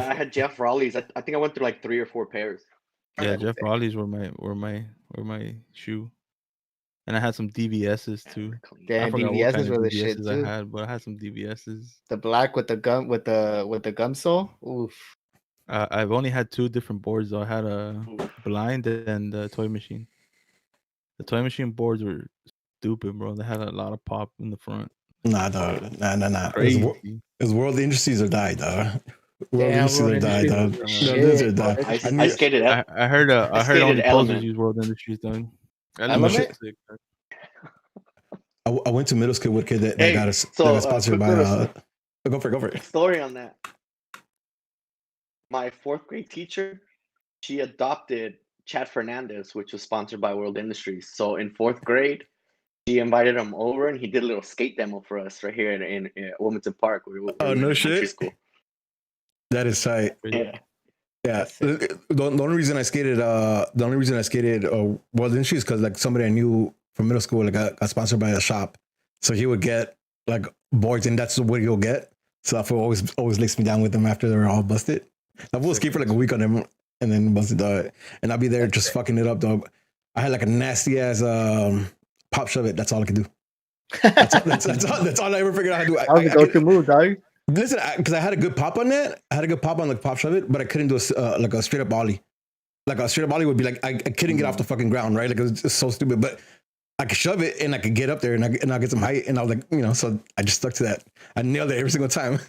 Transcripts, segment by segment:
I had Jeff Raleigh's. I think I went through like 3 or 4 pairs. Yeah, Jeff Raleigh's were my shoe. And I had some DVS's too. Damn, DVS's were the shit too. I had, but I had some DVS's. The black with the gum with the gum sole. Oof. I've only had 2 different boards though. I had a blind and a toy machine. The toy machine boards were stupid, bro. They had a lot of pop in the front. Nah. It's World Industries or die, dog. World Industries or die, dog. I skated. I heard only posers use World Industries, dog. I went to middle school with a kid that got sponsored by. Go for it. Story on that. My 4th grade teacher, she adopted Chad Fernandez, which was sponsored by World Industries. So in 4th grade, she invited him over, and he did a little skate demo for us right here in Wilmington Park. No shit. School. That is tight. Yeah. Yeah. The only reason I skated World Industries because like somebody I knew from middle school like got sponsored by a shop, so he would get like boards, and that's what he'll get. So that always links me down with them after they're all busted. I will skate for like a week on them and then busted dog, and I'll be there just fucking it up, dog. I had like a nasty ass pop shove it. That's all I could do. That's all I ever figured out how to do. That was a go-to move, dog. Listen, because I had a good pop on that. I had a good pop on the pop shove it, but I couldn't do like a straight up ollie. Like a straight up ollie would be like I couldn't get off the fucking ground, right? Like it was just so stupid. But I could shove it and I could get up there and I'll get some height, and I was like, so I just stuck to that. I nailed it every single time.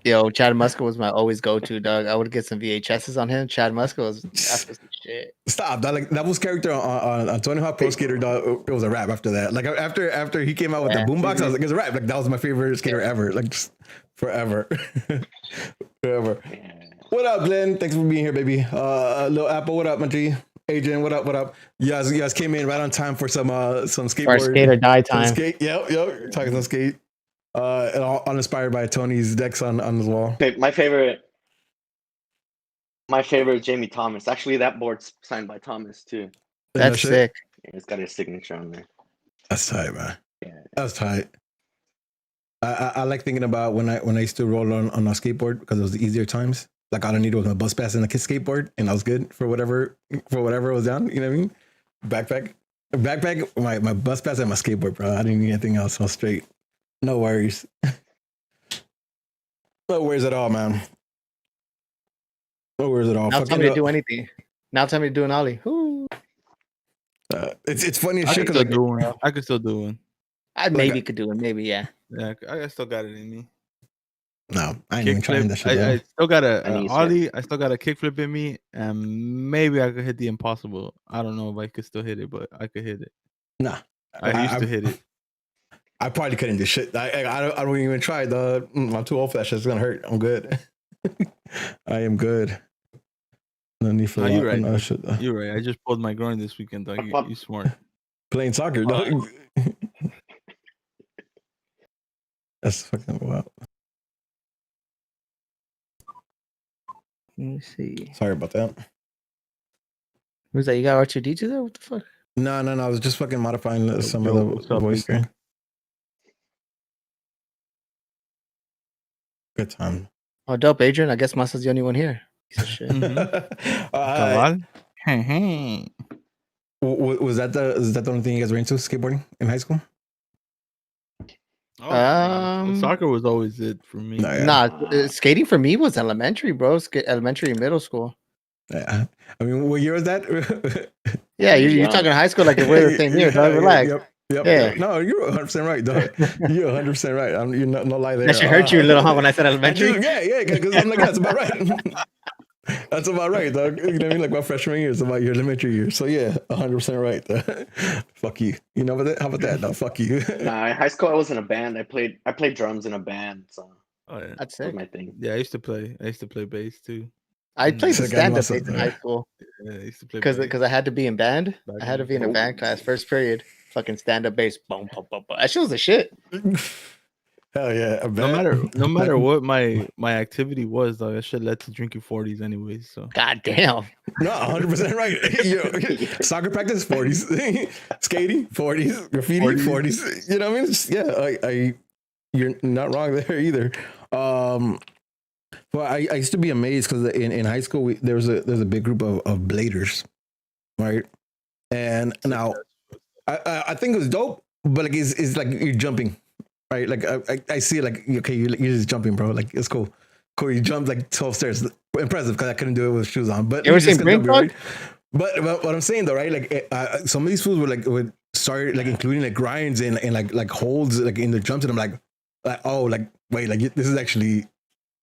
Yo, Chad Muska was my always go-to, dog. I would get some VHSs on him. Chad Muska was after some shit. Stop, dog. Like that was character on Tony Hawk Pro Skater, dog. It was a rap after that. Like after he came out with the boombox, I was like, it's a rap. Like that was my favorite skater ever. Like just forever. Forever. What up, Glenn? Thanks for being here, baby. Lil Apple, what up, my G? Adrian, what up? You guys came in right on time for some skateboard. Our skate or die time. Yep. Talking some skate. And all uninspired by Tony's decks on the wall. Okay, my favorite is Jamie Thomas. Actually, that board's signed by Thomas too. That's sick. Yeah, it's got his signature on there. That's tight, man. Yeah, that's tight. I like thinking about when I used to roll on a skateboard because it was the easier times. Like all I needed was my bus pass and a skateboard, and I was good for whatever was down. You know what I mean? Backpack, my bus pass and my skateboard, bro. I didn't need anything else. I was straight. No worries. No worries at all, man. No worries at all. Now tell me to do anything. Now tell me to do an ollie. It's funny as shit. I could still do one. I maybe could do it. Maybe, yeah. Yeah, I still got it in me. No, I ain't even trying that shit. I still got a ollie. I still got a kickflip in me, and maybe I could hit the impossible. I don't know if I could still hit it, but I could hit it. Nah, I used to hit it. I probably couldn't do shit. I don't even try, dog. I'm too old for that shit. It's gonna hurt. I'm good. I am good. No need for that. You're right. You're right. I just pulled my groin this weekend, dog. You smart. Playing soccer, dog. That's fucking wild. Let me see. Sorry about that. Who's that? You got R2D2 there? What the fuck? No. I was just fucking modifying some of the voice there. Good time. Oh, dope, Adrian. I guess Masa's the only one here. Piece of shit. Hey. Was that the only thing you guys were into, skateboarding in high school? Soccer was always it for me. Skating for me was elementary, bro. Elementary and middle school. Yeah. I mean, what year was that? Yeah, you're talking high school like we're the same year. Don't relax. Yep. Yeah. No, you're 100% right, dog. You're 100% right. You're no lie there. That should hurt you a little, huh? When I said elementary. Yeah, because I'm like, that's about right. That's about right, dog. You know what I mean? Like my freshman year is about your elementary year. So yeah, 100% right. Fuck you. You know about that? How about that? No, fuck you. Nah, in high school I was in a band. I played drums in a band. So that's my thing. Yeah, I used to play bass too. I played the stand-up bass in high school. Yeah, I used to play because I had to be in band. I had to be in a band class. First period, fucking stand-up bass. Boom, boom, boom, boom. That shit was the shit. Hell yeah! No matter what my activity was, though, that shit led to drinking 40s anyways. So god damn. No, 100% right. Soccer practice 40s, skating 40s, graffiti 40s. You know what I mean? Yeah, you're not wrong there either. Well, I used to be amazed because in high school there's a big group of bladers, right? And now I think it was dope, but like it's like you're jumping, right? Like I see it like okay, you're just jumping, bro. Like it's cool. Cool, you jumped like 12 stairs. Impressive because I couldn't do it with shoes on. But You ever just seen Brink, right? But what I'm saying though, right? Like some of these fools would start like including like grinds and like holds like in the jumps, and I'm like oh like wait like this is actually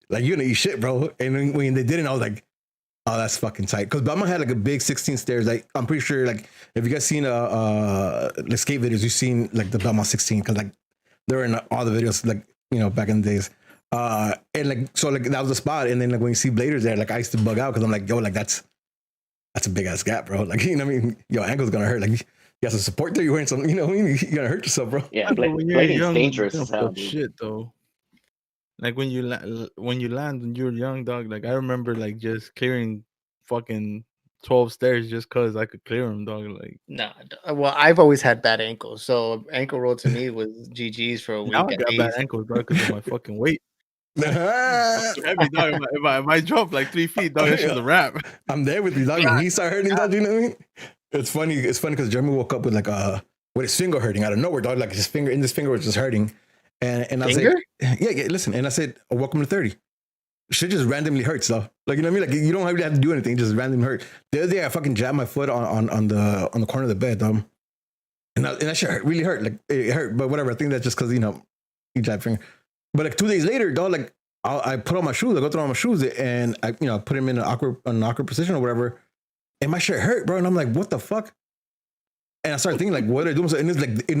like you're gonna eat shit, bro. And when they didn't, I was like, oh, that's fucking tight. Because Bama had like a big 16 stairs. Like I'm pretty sure like if you guys seen the skate videos, you've seen like the Bama 16 because like they were in all the videos like back in the days. And like so like that was the spot. And then like when you see bladers there, like I used to bug out because I'm like, yo, like that's a big ass gap, bro. Like what I mean, your ankle's gonna hurt. Like you got some support there. You're wearing some, you're gonna hurt yourself, bro. Yeah, blading's dangerous as hell, dude. Shit though. Like when you land when you were young, dog. Like I remember like just clearing fucking 12 stairs just cause I could clear them, dog. Like nah. Well, I've always had bad ankles, so ankle roll to me was GG's for a week. now I got bad ankles, dog, because of my fucking weight. Heavy, dog. If I jump like 3 feet, dog, that shit's a wrap. I'm there with you, dog. When he started hurting, dog, you know what I mean? It's funny because Jeremy woke up with like with his finger hurting out of nowhere, dog. Like his finger was just hurting. And I said, yeah, listen. And I said, oh, welcome to 30. Shit just randomly hurts, though. Like, you know what I mean? Like, you don't really have to do anything. It just randomly hurt. The other day, I fucking jabbed my foot on the corner of the bed, and that shit really hurt. Like, it hurt, but whatever. I think that's just because, you jabbed finger. But like 2 days later, dog, like, I put on my shoes. I go through on my shoes, and I, put them in an awkward position or whatever. And my shit hurt, bro. And I'm like, what the fuck? And I started thinking, like, what are I doing? And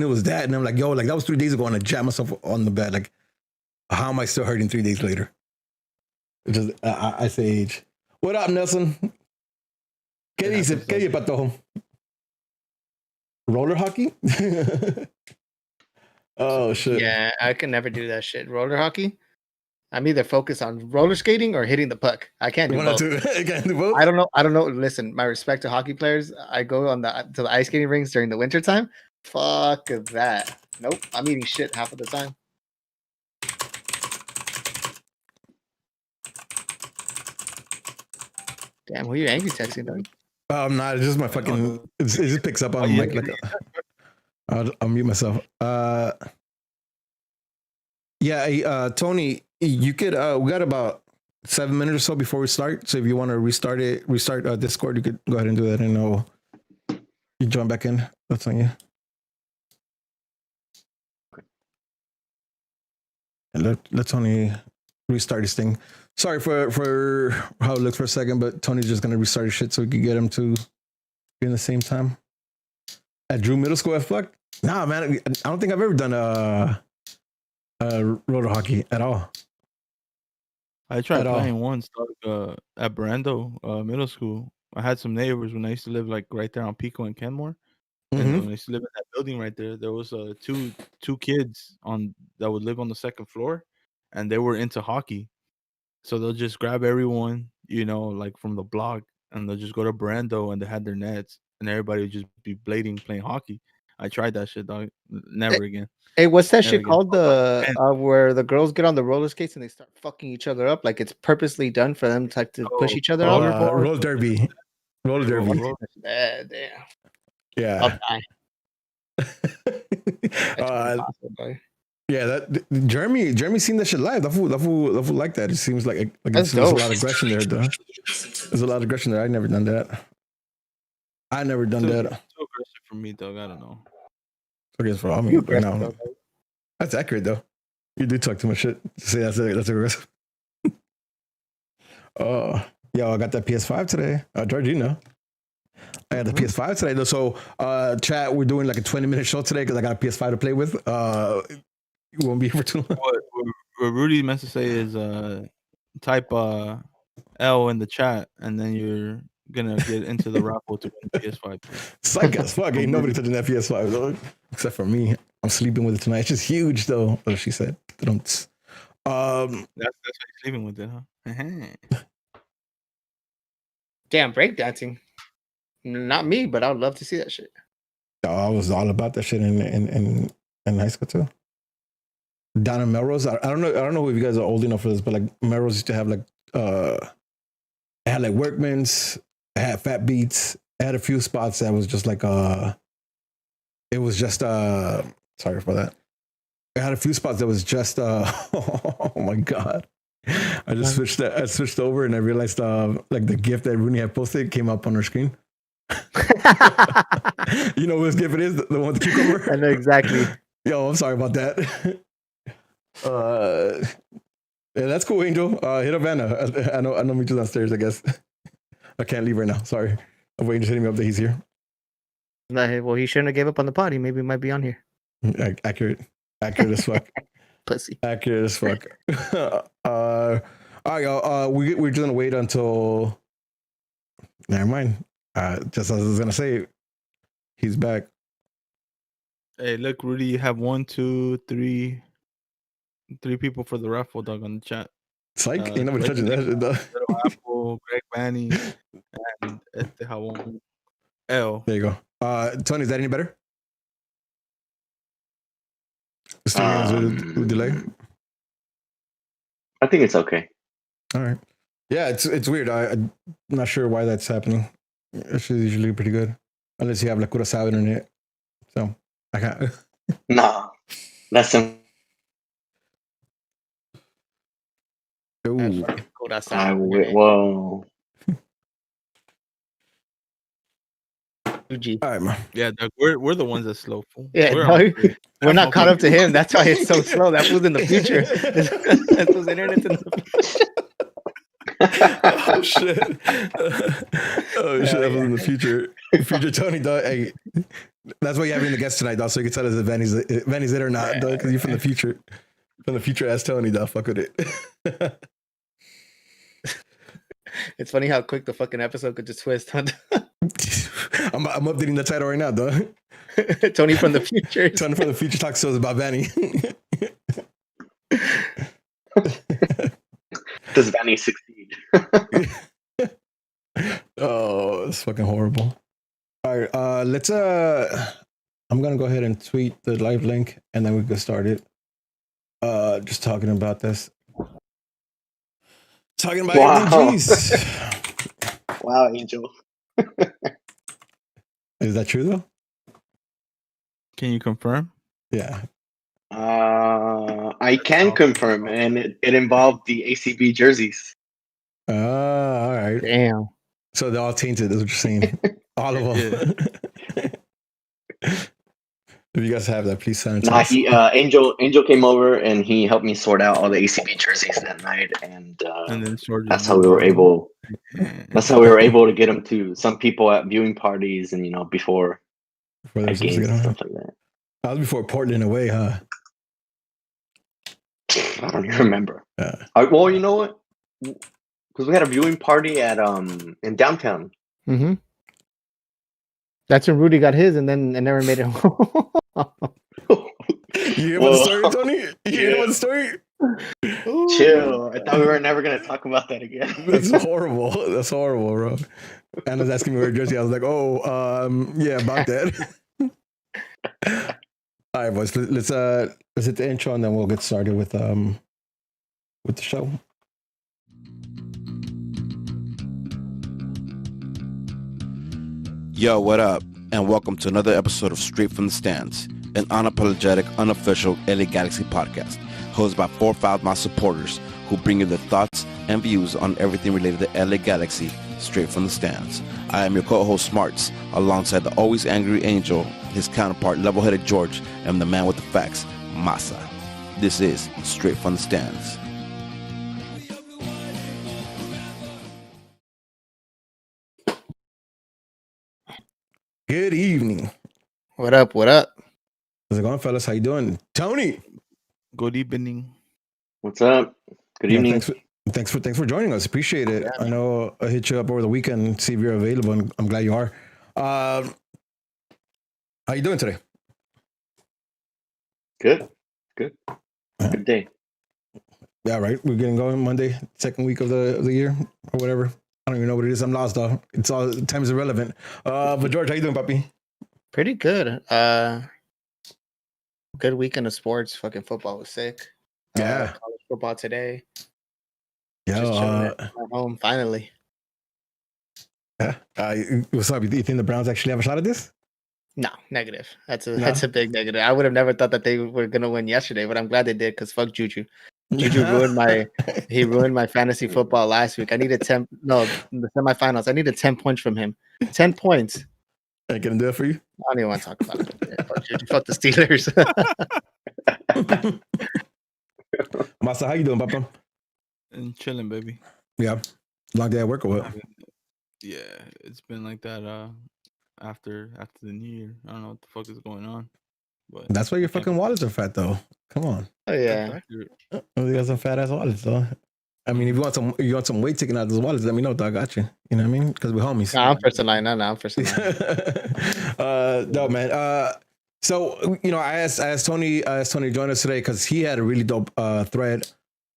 it was that. And I'm like, yo, like, that was 3 days ago, and I jabbed myself on the bed. Like, how am I still hurting 3 days later? It's just, I say age. What up, Nelson? ¿Qué dice, Patojo? Roller hockey? Oh, shit. Yeah, I can never do that shit. Roller hockey? I'm either focused on roller skating or hitting the puck. I can't do both. Can't do both? I don't know. Listen, my respect to hockey players. I go to the ice skating rinks during the winter time. Fuck that. Nope. I'm eating shit half of the time. Damn, who are you angry texting, dog? I'm not. It's just my fucking. It just picks up on mic. Like, I'll mute myself. Yeah, Tony, you could. We got about 7 minutes or so before we start. So if you want to restart Discord, you could go ahead and do that, and you join back in. That's on you. And let Tony restart his thing. Sorry for how it looked for a second, but Tony's just gonna restart his shit so we can get him to be in the same time. At Drew Middle School, fuck. Nah, man, I don't think I've ever done roller hockey at all. I tried playing once, dog, at Brando Middle School. I had some neighbors when I used to live like right there on Pico and Kenmore. And when I used to live in that building right there, there was two kids that would live on the second floor, and they were into hockey. So they'll just grab everyone, like from the block, and they'll just go to Brando, and they had their nets, and everybody would just be blading playing hockey. I tried that shit, dog. Never again. Hey, what's that shit called? Where the girls get on the roller skates and they start fucking each other up? Like it's purposely done for them to push each other off. Roller derby. Roller derby. Damn. Yeah. I'll die. Yeah, that Jeremy seen that shit live. That fool like that. It seems like there's a lot of aggression there, though. There's a lot of aggression there. I never done that. I never done that. Too aggressive for me, dog. I don't know. I guess for all me, but no. That's accurate though. You do talk too much shit to say that's aggressive. Oh, yo, I got that PS5 today. George, I got the PS5 today though. So, chat, we're doing like a 20-minute show today because I got a PS5 to play with. You won't be here for too long. What Rudy meant to say is type L in the chat, and then you're gonna get into the raffle to win the PS5. Psych as fuck. Ain't nobody touching that PS5 though, except for me. I'm sleeping with it tonight. It's just huge though. What she said. That's why you're sleeping with it, huh? Damn, breakdancing. Not me, but I would love to see that shit. I was all about that shit in high school too. down in Melrose. I don't know if you guys are old enough for this, but like Melrose used to have like it had like Workman's, it had Fat Beats, it had a few spots that was just like it was just sorry for that. It had a few spots that was just oh my god. I switched over and I realized like the GIF that Rooney had posted came up on her screen. You know whose GIF it is? The one with the cucumber? I know exactly. Yo, I'm sorry about that. Yeah, that's cool, Angel. Hit up Anna. I know meet you downstairs, I guess. I can't leave right now. Sorry. I'm waiting to hit me up that he's here. Well, he shouldn't have gave up on the pod. He maybe might be on here. Accurate as fuck. Pussy. Accurate as fuck. All right, y'all. We're just gonna wait until. Never mind. Just as I was gonna say, he's back. Hey, look, Rudy, you have 1, 2, 3 people for the raffle, dog, on the chat. Psych, ain't nobody touching that shit, dog. Little Apple, Greg Vanney, and Jabón. L. There you go. Tony, is that any better? With delay? I think it's okay. All right. Yeah, it's weird. I'm not sure why that's happening. It's usually pretty good, unless you have like Curaçao internet. So I can't. Nah, that's some. Ooh. Whoa. All right, man. Yeah, Doug, we're the ones that slow. Fool. Yeah, we're not caught up to him. That's why it's so slow. That was in the future. That was internet's in the future. Oh shit! That was in the future. Future Tony, dog. Hey, that's why you have me in the guest tonight, dog. So you can tell us if Vanny's it or not, dog. Because you're from the future. From the future, ass Tony, dog. Fuck with it. It's funny how quick the fucking episode could just twist. Huh? I'm updating the title right now, dog. Tony from the future. Tony from the future talks to us about Vanny. Does Vanney succeed? Oh, it's fucking horrible. All right, let's I'm gonna go ahead and tweet the live link and then we can start it. Just talking about this. Talking about MDGs. Wow, Angel. Is that true though? Can you confirm? Yeah. I can confirm, and it involved the ACB jerseys. All right. Damn. So they're all tainted, is what you're saying. All of them. Yeah. If you guys have that, please send it to us. Angel came over and he helped me sort out all the ACB jerseys that night, and then that's how we were able. That's how we were able to get them to some people at viewing parties, and before games and stuff like that. That was before Portland away, huh? I don't even remember. Well, you know what? Because we had a viewing party at in downtown. Mm-hmm. That's when Rudy got his, and then it never made it home. You hear about the story, Tony? You hear about the story? Chill. I thought we were never gonna talk about that again. That's horrible. That's horrible, bro. Anna's asking me where jersey. I was like, yeah, about that. All right, boys. Let's hit the intro and then we'll get started with the show. Yo, what up? And welcome to another episode of Straight from the Stands, an unapologetic, unofficial LA Galaxy podcast, hosted by 4 Foul-Mouth supporters who bring you their thoughts and views on everything related to LA Galaxy, straight from the stands. I am your co-host Smarts, alongside the always angry Angel, his counterpart level-headed George, and the man with the facts, Masa. This is Straight from the Stands. Good evening. What up? What up? How's it going, fellas? How you doing? Tony. Good evening. What's up? Good evening. Thanks for joining us. Appreciate it. I know I hit you up over the weekend, see if you're available, and I'm glad you are. How you doing today? Good. Good day. Yeah, right. We're getting going Monday, second week of the year or whatever. I don't even know what it is. I'm lost, though. It's all time's irrelevant. But George, how you doing, puppy? Pretty good. Good weekend of sports. Fucking football was sick. Yeah. College football today. Yeah. Just chilling at home finally. Yeah. What's up? You think the Browns actually have a shot at this? No, negative. That's a big negative. I would have never thought that they were gonna win yesterday, but I'm glad they did because fuck Juju. Juju ruined my fantasy football last week. I needed in the semifinals. I needed 10 points from him. 10 points. I can do it for you. I don't even want to talk about it. Fuck Juju. Fuck the Steelers. Masa, how you doing, Papa? And chilling, baby. Yeah. Long day at work or what? Yeah, it's been like that after the new year. I don't know what the fuck is going on. But that's why your fucking wallets are fat though. Come on. Oh yeah. You got some fat ass wallets though. I mean, if you want some weight taken out of those wallets, let me know, dog. I got you. You know what I mean? Because we're homies. No, I'm first in line. No, I'm first in line. No, man. So I asked Tony to join us today because he had a really dope thread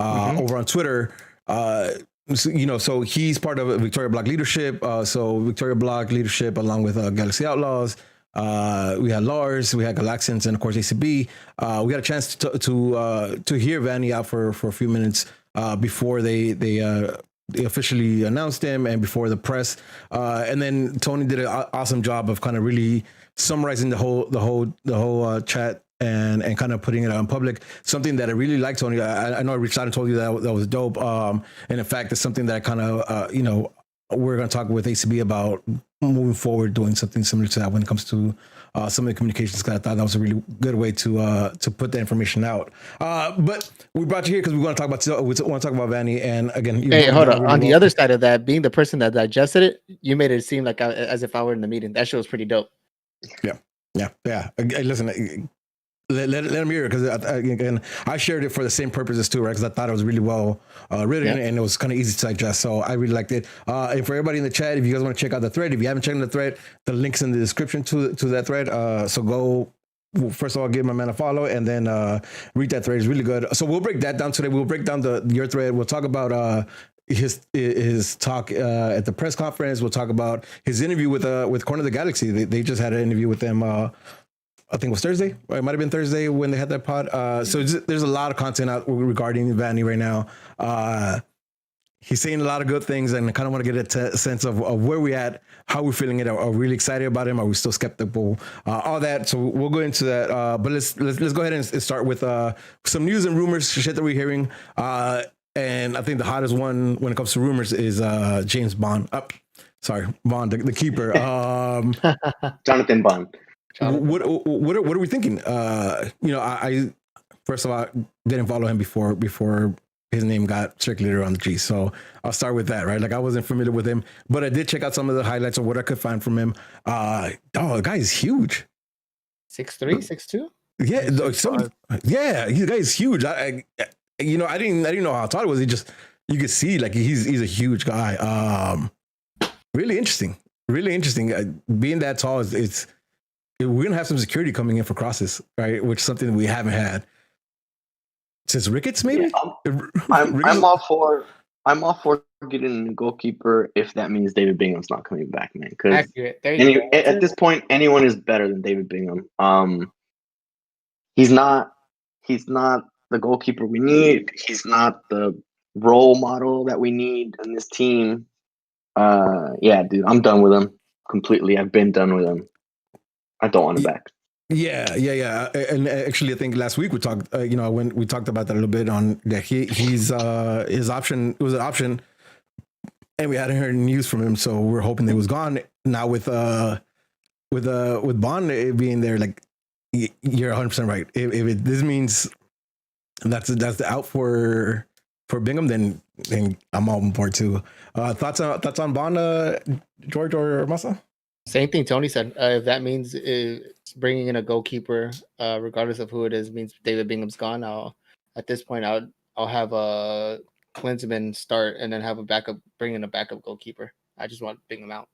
over on Twitter. So he's part of Victoria Block Leadership. So Victoria Block Leadership, along with Galaxy Outlaws. We had Lars, we had Galaxians, and of course ACB. We got a chance to hear Vanney out for a few minutes before they officially announced him and before the press. And then Tony did an awesome job of kind of really summarizing the whole chat and kind of putting it out in public. Something that I really like, Tony. I know I reached out and told you that was dope. And in fact, it's something that I kind of we're going to talk with ACB about moving forward, doing something similar to that when it comes to some of the communications. Because I thought that was a really good way to put the information out. But we brought you here because we want to talk about Vanney. And again, hey, hold on. Really on the other side of that, being the person that digested it, you made it seem like as if I were in the meeting. That shit was pretty dope. Yeah. Listen. Let him hear it because again, I shared it for the same purposes too, right? Because I thought it was really well written and it was kind of easy to digest. So I really liked it. And for everybody in the chat, if you guys want to check out the thread, if you haven't checked out the thread, the link's in the description to that thread. So go. First of all, give my man a follow and then read that thread. It's really good. So we'll break that down today. We'll break down your thread. We'll talk about his talk at the press conference. We'll talk about his interview with Corner of the Galaxy. They just had an interview with them. I think it was Thursday. Or it might have been Thursday when they had that pod. So there's a lot of content out regarding Vanney right now. He's saying a lot of good things, and I kind of want to get a sense of where we're at, how we're feeling it. Are we really excited about him? Are we still skeptical? All that. So we'll go into that. But let's go ahead and start with some news and rumors, shit that we're hearing. And I think the hottest one when it comes to rumors is James Bond. Bond, the keeper. Jonathan Bond. What are we thinking? I first of all didn't follow him before his name got circulated around the G. So I'll start with that, right? Like I wasn't familiar with him, but I did check out some of the highlights of what I could find from him. The guy is huge. 6'3", 6'2"? Yeah, the guy is huge. I didn't know how tall he was. You could see like he's a huge guy. Really interesting. Being that tall we're gonna have some security coming in for crosses, right? Which is something we haven't had since Ricketts, maybe. Yeah, I'm all for getting a goalkeeper if that means David Bingham's not coming back, man. Because at this point, anyone is better than David Bingham. He's not the goalkeeper we need. He's not the role model that we need in this team. Yeah, dude, I'm done with him completely. I've been done with him. I don't want him back. Yeah. And actually, I think last week we talked. When we talked about that a little bit on that, his option was an option, and we hadn't heard news from him, so we're hoping that it was gone. Now with Bond being there, like you're 100% right. If this means that's the out for Bingham, then I'm all on board too. Thoughts on Bond, George or Masa? Same thing Tony said. If that means bringing in a goalkeeper, regardless of who it is, means David Bingham's gone. At this point, I'll have a Klinsmann start and then have bring in a backup goalkeeper. I just want Bingham out.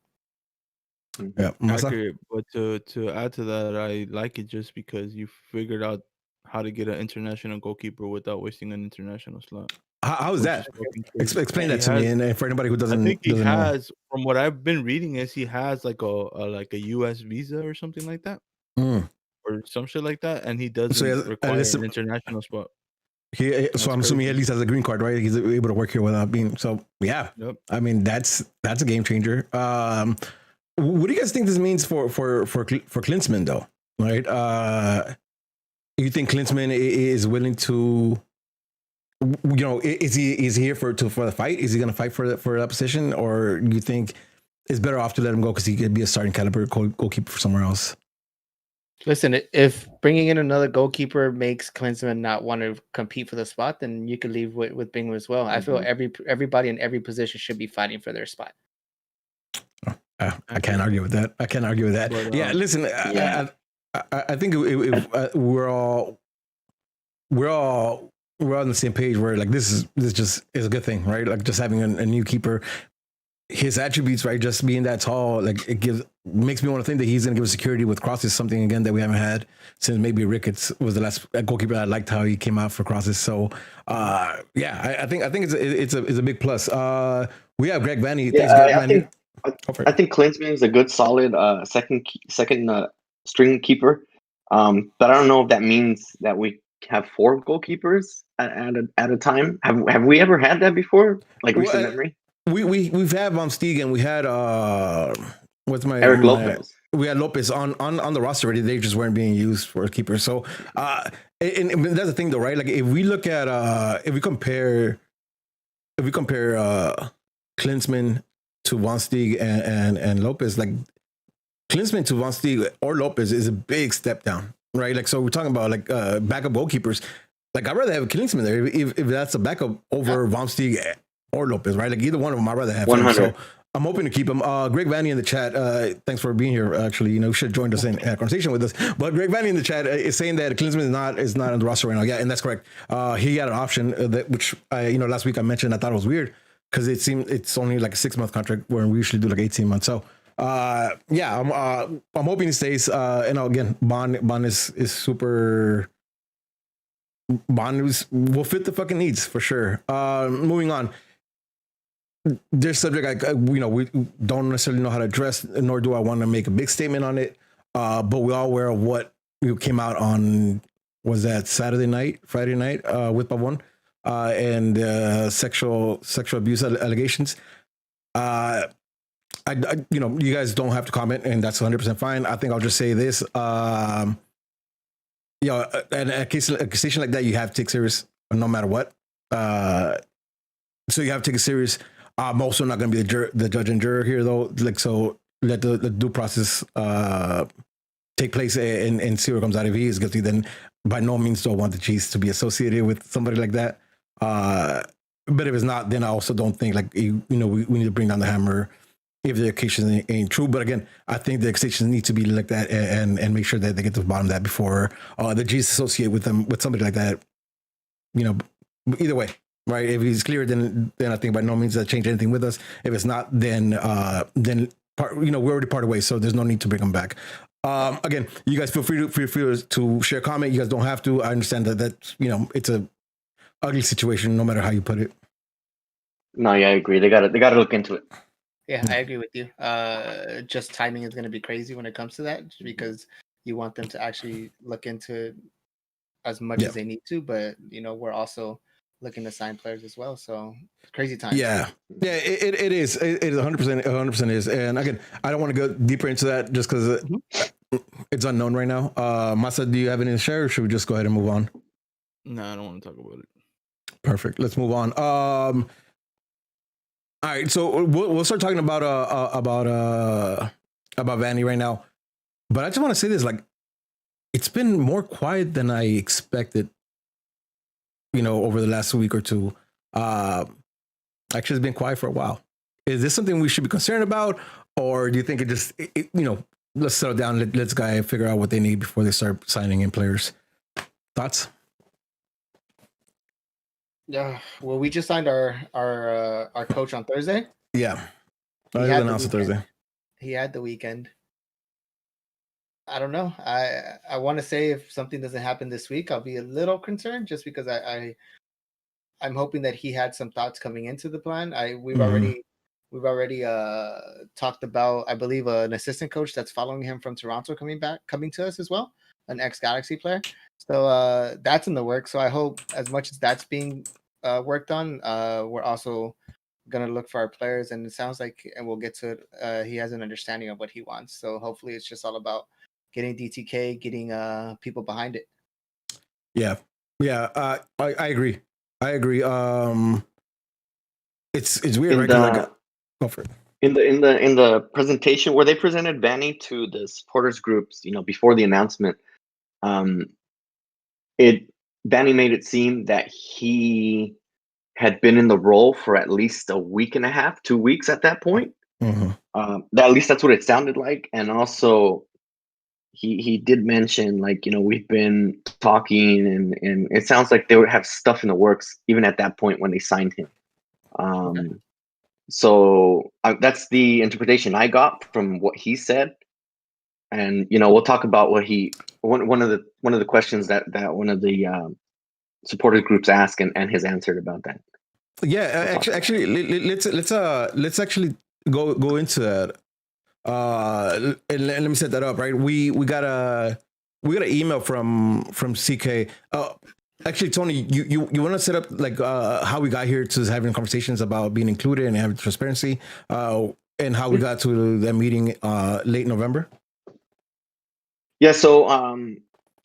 Yeah, accurate. But to add to that, I like it just because you figured out how to get an international goalkeeper without wasting an international slot. How is that? Explain that to me, and for anybody who doesn't. I think he has, from what I've been reading, he has like a U.S. visa or something like that, or or some shit like that, and he doesn't require an international spot. So I'm assuming he at least has a green card, right? He's able to work here without being. So yeah, Yep. I mean that's a game changer. What do you guys think this means for Klinsmann though? Right? You think Klinsmann is willing to? Is he here for the fight? Is he going to fight for that position, or do you think it's better off to let him go because he could be a starting caliber goalkeeper for somewhere else? Listen, if bringing in another goalkeeper makes Klinsmann not want to compete for the spot, then you could leave with Bingham as well. I feel everybody in every position should be fighting for their spot. I can't argue with that. But, yeah, listen. Yeah. I think we're all on the same page where like this just is a good thing, right? Like just having a new keeper, his attributes, right? Just being that tall, like makes me want to think that he's going to give us security with crosses, something again that we haven't had since maybe Ricketts was the last goalkeeper. I liked how he came out for crosses. So I think it's a big plus. We have Greg Vanney. Yeah, I think Klinsmann is a good, solid second string keeper. But I don't know if that means that we have 4 goalkeepers at a time. Have we ever had that before? Like recent memory? We've had Von Stegen. We had Eric Lopez. We had Lopez on the roster already. They just weren't being used for a keeper. So and that's the thing though, right? Like if we look at if we compare Klinsmann to Von Stegen and Lopez, like Klinsmann to Von Stegen or Lopez is a big step down, right? Like so we're talking about like backup goalkeepers. Like I'd rather have Klinsmann there if that's a backup over Von Stegen or Lopez, right? Like either one of them, I'd rather have 100. So I'm hoping to keep him. Greg Vanney in the chat, thanks for being here. Actually, you should have joined us in a conversation with us. But Greg Vanney in the chat is saying that Klinsmann is not on the roster right now. Yeah, and that's correct. He had an option which last week I mentioned. I thought it was weird because it seemed it's only like a 6-month contract where we usually do like 18 months. So I'm hoping he stays. And again, Bond is super. Bond will fit the fucking needs for sure. Moving on. This subject, we don't necessarily know how to address, nor do I want to make a big statement on it. But we're all aware of what came out on, was that Friday night with Pavon and sexual abuse allegations. You guys don't have to comment, and that's 100% fine. I think I'll just say this. And a case like that, you have to take serious no matter what. So you have to take it serious. I'm also not going to be the judge and juror here, though. Like, so let the due process take place and see what comes out. If he is guilty, then by no means do I want the Chiefs to be associated with somebody like that. But if it's not, then I also don't think like we need to bring down the hammer if the accusation ain't true. But again, I think the accusations need to be looked at and make sure that they get to the bottom of that before the Chiefs associate with somebody like that. Either way. Right. If he's clear, then I think by no means that change anything with us. If it's not, then we're already parted ways, so there's no need to bring him back. Again, you guys feel free to share a comment. You guys don't have to. I understand that it's a ugly situation, no matter how you put it. No, yeah, I agree. They gotta look into it. Yeah, I agree with you. Just timing is going to be crazy when it comes to that, because you want them to actually look into it as much as they need to, but we're also looking to sign players as well. So crazy time. Yeah, it is. It is 100% is. And again, I don't want to go deeper into that just because it's unknown right now. Masa, do you have anything to share, or should we just go ahead and move on? No, I don't want to talk about it. Perfect. Let's move on. All right, so we'll start talking about Vanney right now. But I just want to say this: like, it's been more quiet than I expected. Over the last week or two, actually it's been quiet for a while. Is this something we should be concerned about, or do you think let's settle down, let's guy figure out what they need before they start signing in players? Thoughts? Yeah. Well, we just signed our coach on Thursday. Yeah, he announced Thursday. He had the weekend. I don't know. I want to say if something doesn't happen this week, I'll be a little concerned, just because I'm hoping that he had some thoughts coming into the plan. We've already talked about, I believe, an assistant coach that's following him from Toronto coming to us as well. an ex-Galaxy player. So that's in the works. So I hope as much as that's being worked on, we're also gonna look for our players, and it sounds like, and we'll get to it. He has an understanding of what he wants. So hopefully, it's just all about getting DTK, getting people behind it. Yeah. I agree. It's weird, right? 'Cause go for it. In the presentation where they presented Vanney to the supporters groups, before the announcement, Vanney made it seem that he had been in the role for at least a week and a half, 2 weeks at that point. At least that's what it sounded like. And also, he did mention, we've been talking, and it sounds like they would have stuff in the works even at that point when they signed him. So that's the interpretation I got from what he said. And we'll talk about what one of the questions that one of the supporter groups asked, and his answer about that. Yeah, actually, let's actually go into that. And let me set that up, right? We got an email from CK. Actually, Tony, you want to set up how we got here to having conversations about being included and having transparency, and how we got to that meeting late November. Yeah. So,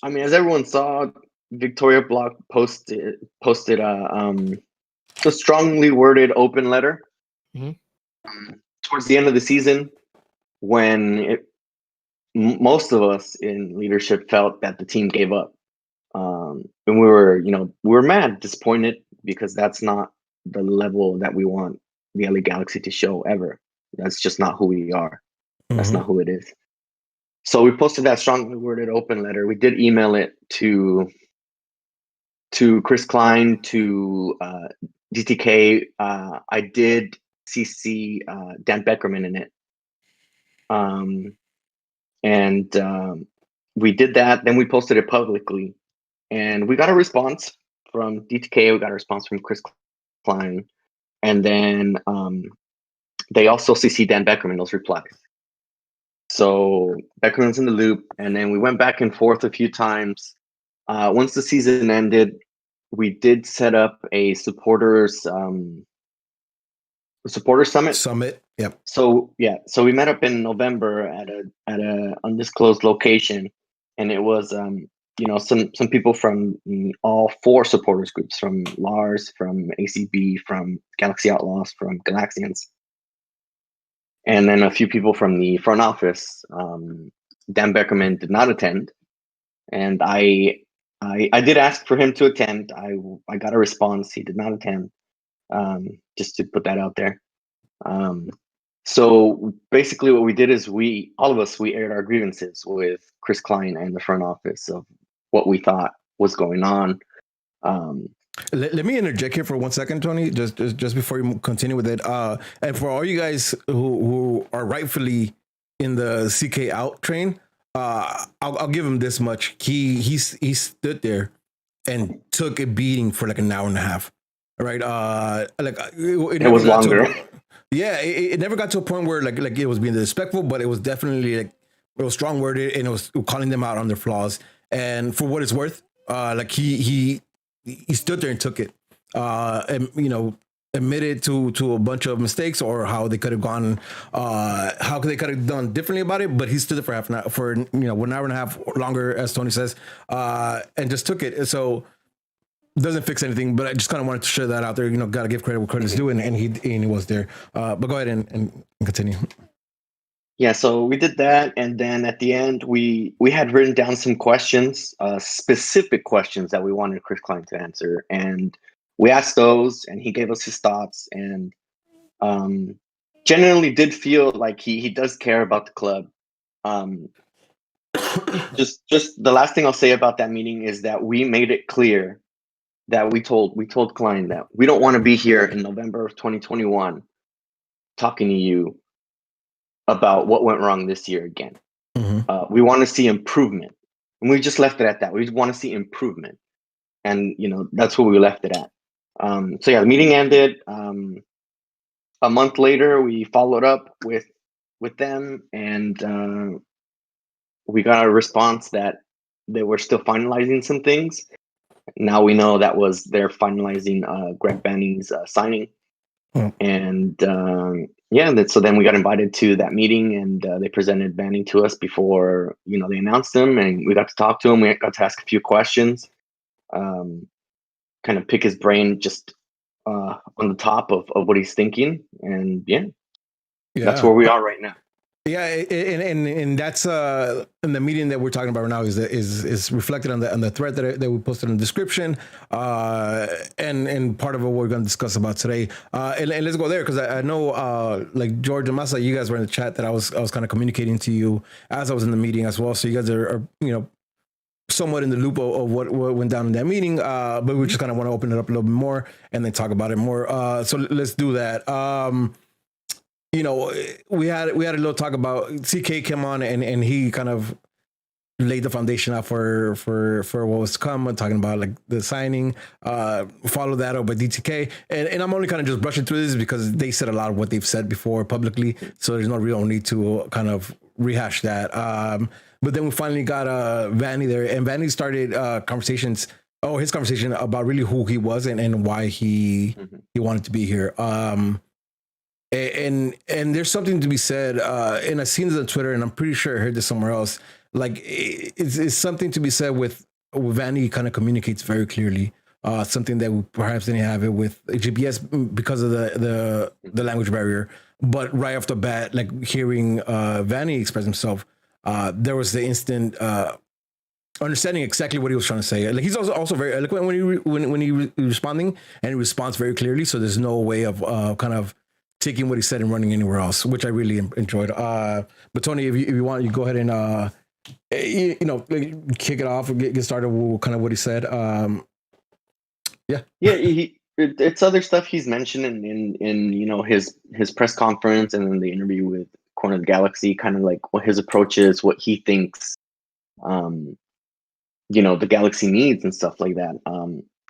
as everyone saw, Victoria Block posted a strongly worded open letter towards the end of the season, when most of us in leadership felt that the team gave up. And we were mad, disappointed, because that's not the level that we want the LA Galaxy to show ever. That's just not who we are. That's not who it is. So we posted that strongly worded open letter. We did email it to Chris Klein, to DTK. I did CC Dan Beckerman in it. And we did that. Then we posted it publicly. And we got a response from DTK. We got a response from Chris Klein. And then they also CC Dan Beckerman those replies. So Beckerman's in the loop. And then we went back and forth a few times. Once the season ended, we did set up a supporters summit. Yep. So we met up in November at a undisclosed location, and it was some people from all 4 supporters groups, from Lars, from ACB, from Galaxy Outlaws, from Galaxians, and then a few people from the front office. Dan Beckerman did not attend, and I did ask for him to attend. I got a response. He did not attend. Just to put that out there. So basically what we did is we aired our grievances with Chris Klein and the front office of what we thought was going on. Let me interject here for 1 second, Tony, just before you continue with it. And for all you guys who are rightfully in the CK out train, I'll give him this much. He stood there and took a beating for like an hour and a half. Right. It was longer. It never got to a point where like it was being disrespectful, but it was definitely it was strong worded, and it was calling them out on their flaws. And for what it's worth, he stood there and took it, and admitted to a bunch of mistakes, or how they could have gone, how they could have done differently about it. But he stood there for half an hour, for 1 hour and a half longer, as Tony says, and just took it. So. Doesn't fix anything, but I just kind of wanted to share that out there. Got to give credit where credit's due, and he was there. But go ahead and continue. Yeah, so we did that, and then at the end, we had written down some questions, specific questions that we wanted Chris Klein to answer, and we asked those, and he gave us his thoughts, and generally did feel like he does care about the club. Just the last thing I'll say about that meeting is that we made it clear that we told Klein that we don't want to be here in November of 2021 talking to you about what went wrong this year again. We want to see improvement, and we just left it at that. We want to see improvement, and that's where we left it at. So yeah, the meeting ended. A month later, we followed up with them, and we got a response that they were still finalizing some things. Now we know that was they're finalizing Greg Vanney's signing. And so then we got invited to that meeting, and they presented Vanney to us before they announced him, and we got to talk to him. We got to ask a few questions, kind of pick his brain just on the top of what he's thinking, and that's where we are right now. Yeah, and that's in the meeting that we're talking about right now is reflected on the thread that we posted in the description, and part of what we're going to discuss about today. And let's go there because I know like George and Masa, you guys were in the chat that I was kind of communicating to you as I was in the meeting as well. So you guys are somewhat in the loop of what went down in that meeting, but we just kind of want to open it up a little bit more and then talk about it more. So let's do that. We had a little talk about CK came on and he kind of laid the foundation out for what was to come, talking about like the signing, follow that up by DTK. And I'm only kind of just brushing through this because they said a lot of what they've said before publicly. So there's no real need to kind of rehash that. But then we finally got Vanney there, and Vanney started his conversation about really who he was and why he wanted to be here. And there's something to be said, and I've seen this on Twitter, and I'm pretty sure I heard this somewhere else. Like it's something to be said with Vanney kind of communicates very clearly. Something that we perhaps didn't have it with GPS because of the language barrier. But right off the bat, like hearing Vanney express himself, there was the instant understanding exactly what he was trying to say. Like he's also very eloquent when he responding, and he responds very clearly. So there's no way of kind of taking what he said and running anywhere else, which I really enjoyed. But Tony, if you want, you go ahead and kick it off and get started with kind of what he said. It's other stuff he's mentioned in his press conference and then the interview with Corner of the Galaxy, kind of like what his approach is, what he thinks the Galaxy needs and stuff like that.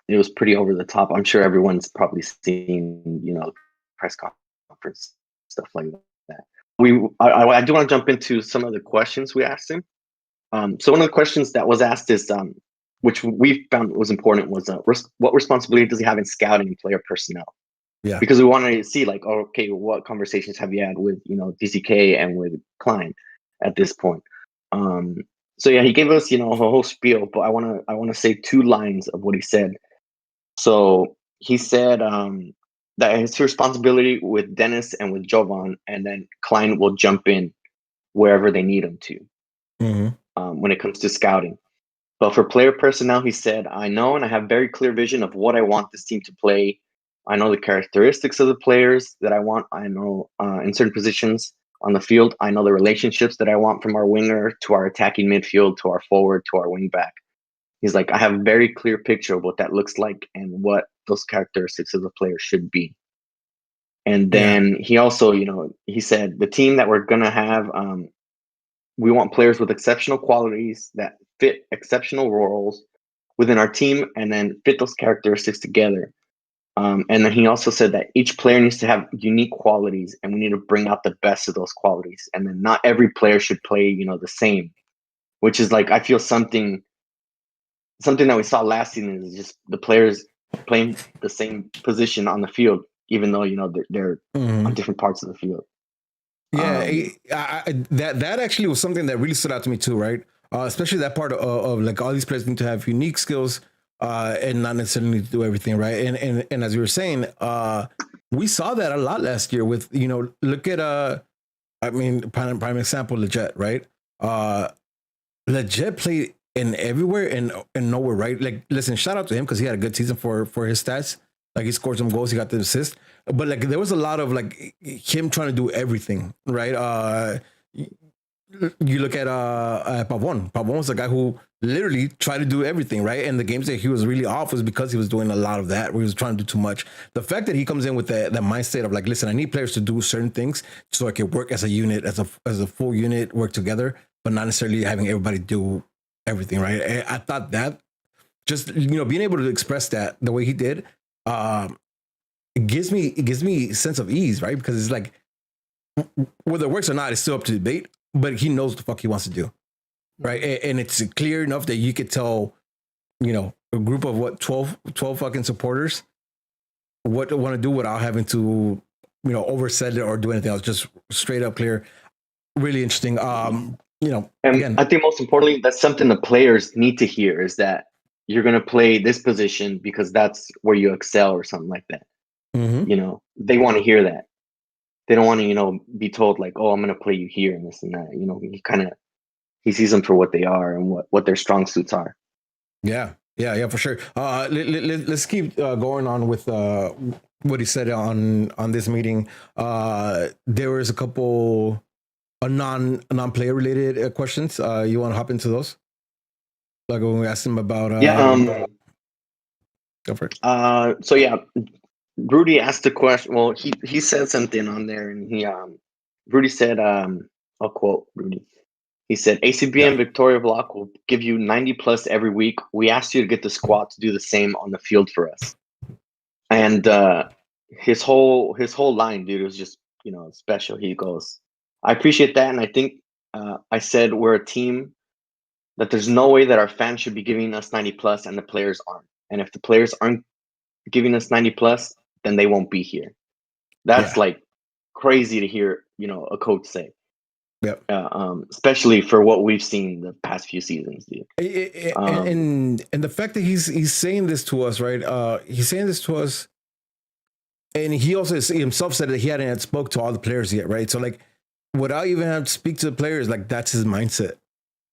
It was pretty over the top. I'm sure everyone's probably seen press conference stuff like that. I do want to jump into some of the questions we asked him. So one of the questions that was asked is which we found was important was what responsibility does he have in scouting and player personnel? Yeah, because we wanted to see like, what conversations have you had with DCK and with Klein at this point? So yeah, he gave us a whole spiel, but I want to say 2 lines of what he said. So he said that his responsibility with Dennis and with Jovan, and then Klein will jump in wherever they need him to when it comes to scouting. But for player personnel, he said, I know and I have very clear vision of what I want this team to play. I know the characteristics of the players that I want. I know in certain positions on the field, I know the relationships that I want from our winger to our attacking midfield, to our forward, to our wing back. He's like, I have a very clear picture of what that looks like and what those characteristics of the player should be. And then he also, he said, the team that we're going to have, we want players with exceptional qualities that fit exceptional roles within our team and then fit those characteristics together. And then he also said that each player needs to have unique qualities and we need to bring out the best of those qualities. And then not every player should play, the same, which is like, I feel something that we saw last season is just the players playing the same position on the field, even though, they're on different parts of the field. Yeah, that actually was something that really stood out to me too, right? Especially that part of like all these players need to have unique skills and not necessarily need to do everything, right? And as you were saying, we saw that a lot last year with, look at, prime example, Leggett, right? Leggett played in everywhere and nowhere, right? Like, listen, shout out to him because he had a good season for his stats. Like he scored some goals, he got the assist. But like there was a lot of like him trying to do everything, right? You look at Pavon. Pavon was a guy who literally tried to do everything, right? And the games that he was really off was because he was doing a lot of that, where he was trying to do too much. The fact that he comes in with that mindset of like, listen, I need players to do certain things so I can work as a unit, as a full unit, work together, but not necessarily having everybody do everything, right? And I thought that just being able to express that the way he did, it gives me a sense of ease, right? Because it's like whether it works or not, it's still up to debate. But he knows what the fuck he wants to do. right? And it's clear enough that you could tell, a group of 12 fucking supporters what they want to do without having to, overset it or do anything else. Just straight up clear. Really interesting. And again, I think most importantly, that's something the players need to hear, is that you're going to play this position because that's where you excel or something like that. mm-hmm. They want to hear that. They don't want to, be told like, oh, I'm going to play you here and this and that. He sees them for what they are and what their strong suits are. Yeah, for sure. Let's keep going on with what he said on this meeting. There was a couple non-player related questions. You want to hop into those? Like when we asked him about go for it. So yeah, Rudy asked a question. Well, he said something on there, and Rudy said, I'll quote Rudy. He said, ACB and Victoria Block will give you 90 plus every week. We asked you to get the squad to do the same on the field for us. And his whole line, dude, was just, special. He goes, I appreciate that. And I think I said we're a team that there's no way that our fans should be giving us 90 plus and the players aren't. And if the players aren't giving us 90 plus, then they won't be here. That's like crazy to hear, a coach say. Yep. Especially for what we've seen the past few seasons, dude. And the fact that he's saying this to us, right? He's saying this to us, and he also himself said that he hadn't spoke to all the players yet, right? So like, without even having to speak to the players, like that's his mindset,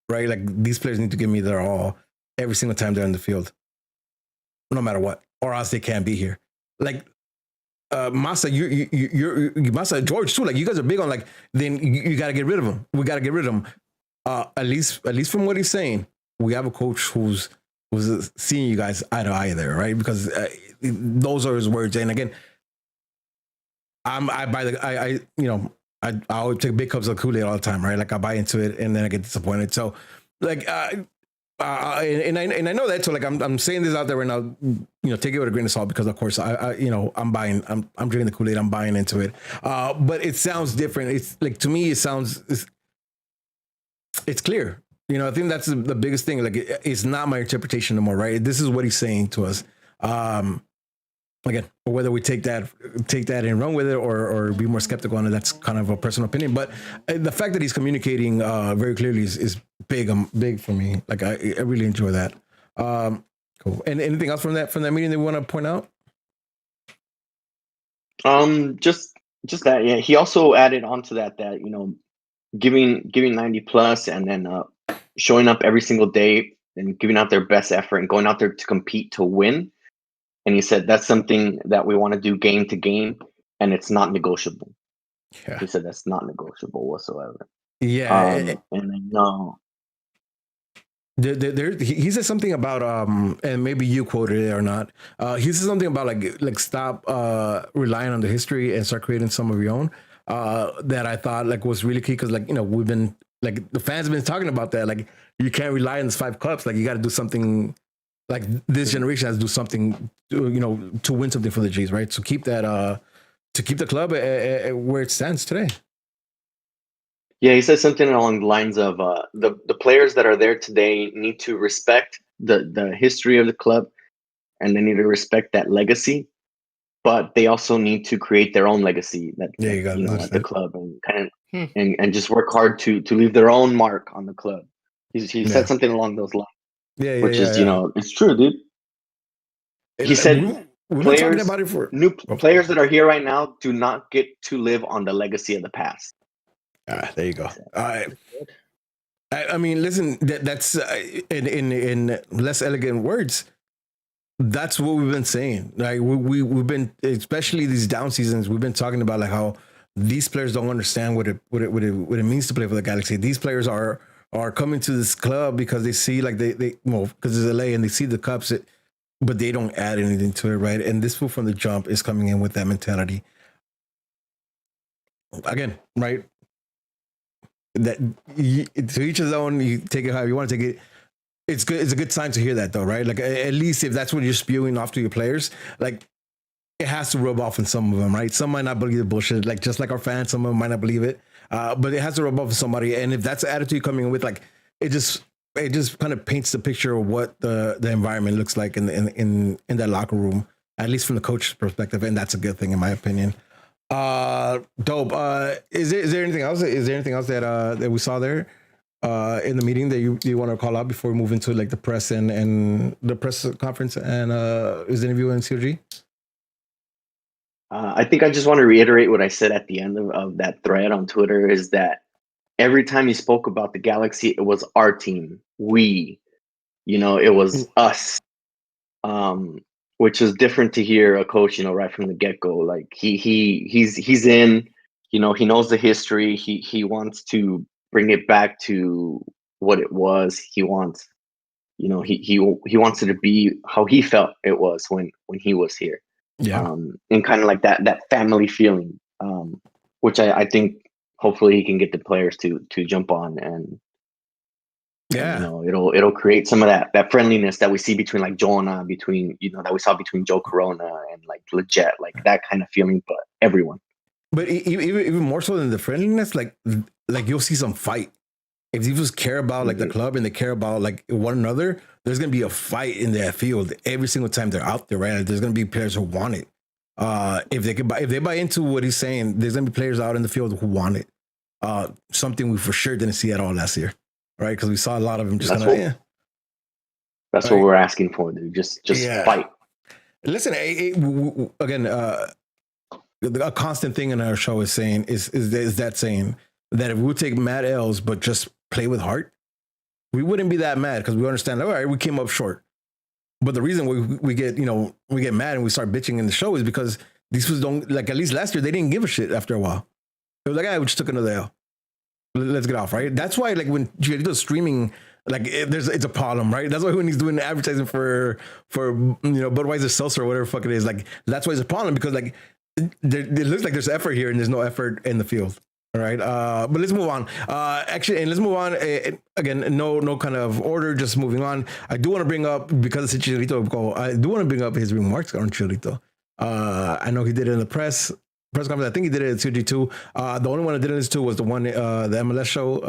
right? Like these players need to give me their all every single time they're in the field, no matter what, or else they can't be here. Like. Massa, you're Massa, George too. Like you guys are big on like. Then you got to get rid of him. We got to get rid of him. At least from what he's saying, we have a coach who's seeing you guys eye to eye there, right? Because those are his words. And again, I always take big cups of Kool Aid all the time, right? Like I buy into it and then I get disappointed. So like. And I know that, so like I'm saying this out there right now, take it with a grain of salt because of course I'm buying, I'm drinking the Kool Aid, I'm buying into it. But it sounds different. It's like to me, it's clear. I think that's the biggest thing. Like it's not my interpretation anymore, right? This is what he's saying to us. Again, whether we take that and run with it or be more skeptical on it, that's kind of a personal opinion. But the fact that he's communicating very clearly is big for me. Like I really enjoy that. Cool. And anything else from that meeting that we want to point out? Just that. Yeah. He also added on to that giving 90 plus and then showing up every single day and giving out their best effort and going out there to compete to win. And he said that's something that we want to do game to game, and it's not negotiable. Yeah. He said that's not negotiable whatsoever. Yeah, and I know. He said something about and maybe you quoted it or not. He said something about like stop relying on the history and start creating some of your own. That I thought like was really key because we've been like the fans have been talking about that. Like you can't rely on these 5 cups. Like you got to do something. Like this generation has to do something, to win something for the G's, right? So keep that, to keep the club where it stands today. Yeah, he said something along the lines of the players that are there today need to respect the history of the club, and they need to respect that legacy, but they also need to create their own legacy at the club and kind of and just work hard to leave their own mark on the club. He said something along those lines. Which is it's true, dude. He said players that are here right now do not get to live on the legacy of the past. There you go. I mean, listen, that's in less elegant words. That's what we've been saying. Like we've been, especially these down seasons, we've been talking about like how these players don't understand what it means to play for the Galaxy. These players are coming to this club because they see like they because it's LA and they see the cups, but they don't add anything to it, right? And this fool from the jump is coming in with that mentality. Again, right? That to each his own. You take it however you want to take it. It's good. It's a good sign to hear that, though, right? Like at least if that's what you're spewing off to your players, like it has to rub off on some of them, right? Some might not believe the bullshit, like just like our fans, some of them might not believe it. But it has to rub off on somebody. And if that's the attitude coming in with, like, it just kind of paints the picture of what the environment looks like in that locker room, at least from the coach's perspective, and that's a good thing in my opinion. Dope. Is there anything else? Is there anything else that we saw there in the meeting that you want to call out before we move into like the press and the press conference and his interview in COG? I think I just want to reiterate what I said at the end of that thread on Twitter, is that every time he spoke about the Galaxy, it was our team. We, it was us. Which is different to hear a coach, right from the get-go. Like he's in, he knows the history. He wants to bring it back to what it was. He wants, he wants it to be how he felt it was when he was here. Yeah. And kind of like that family feeling, which I think hopefully he can get the players to jump on and. Yeah, and, it'll create some of that friendliness that we see between like Jonah, that we saw between Joe Corona and like Legit, like that kind of feeling, but everyone. But even more so than the friendliness, like you'll see some fight. If you just care about like the club and they care about like one another, there's gonna be a fight in that field every single time they're out there, right? Like, there's gonna be players who want it. If they buy into what he's saying, there's gonna be players out in the field who want it. Something we for sure didn't see at all last year. Right, because we saw a lot of them just That's That's what we're asking for, dude. Just fight. Listen, again, a constant thing in our show is saying is that saying that if we would take mad L's but just play with heart, we wouldn't be that mad because we understand. All right, we came up short, but the reason we get mad and we start bitching in the show is because these fools don't, like, at least last year they didn't give a shit after a while. It was like, we just took another L. Let's get off, right? That's why, like, when Chicharito's streaming, like, it's a problem, right? That's why when he's doing advertising for Budweiser seltzer or whatever the fuck it is, like, that's why it's a problem, because like it looks like there's effort here and there's no effort in the field. All right, but let's move on. Let's move on. Again, no kind of order, just moving on. I do want to bring up, because it's Chicharito, I do want to bring up his remarks on Chicharito. I know he did it in the press conference. I think he did it at COG too. The only one I didn't listen to was the one, the MLS show.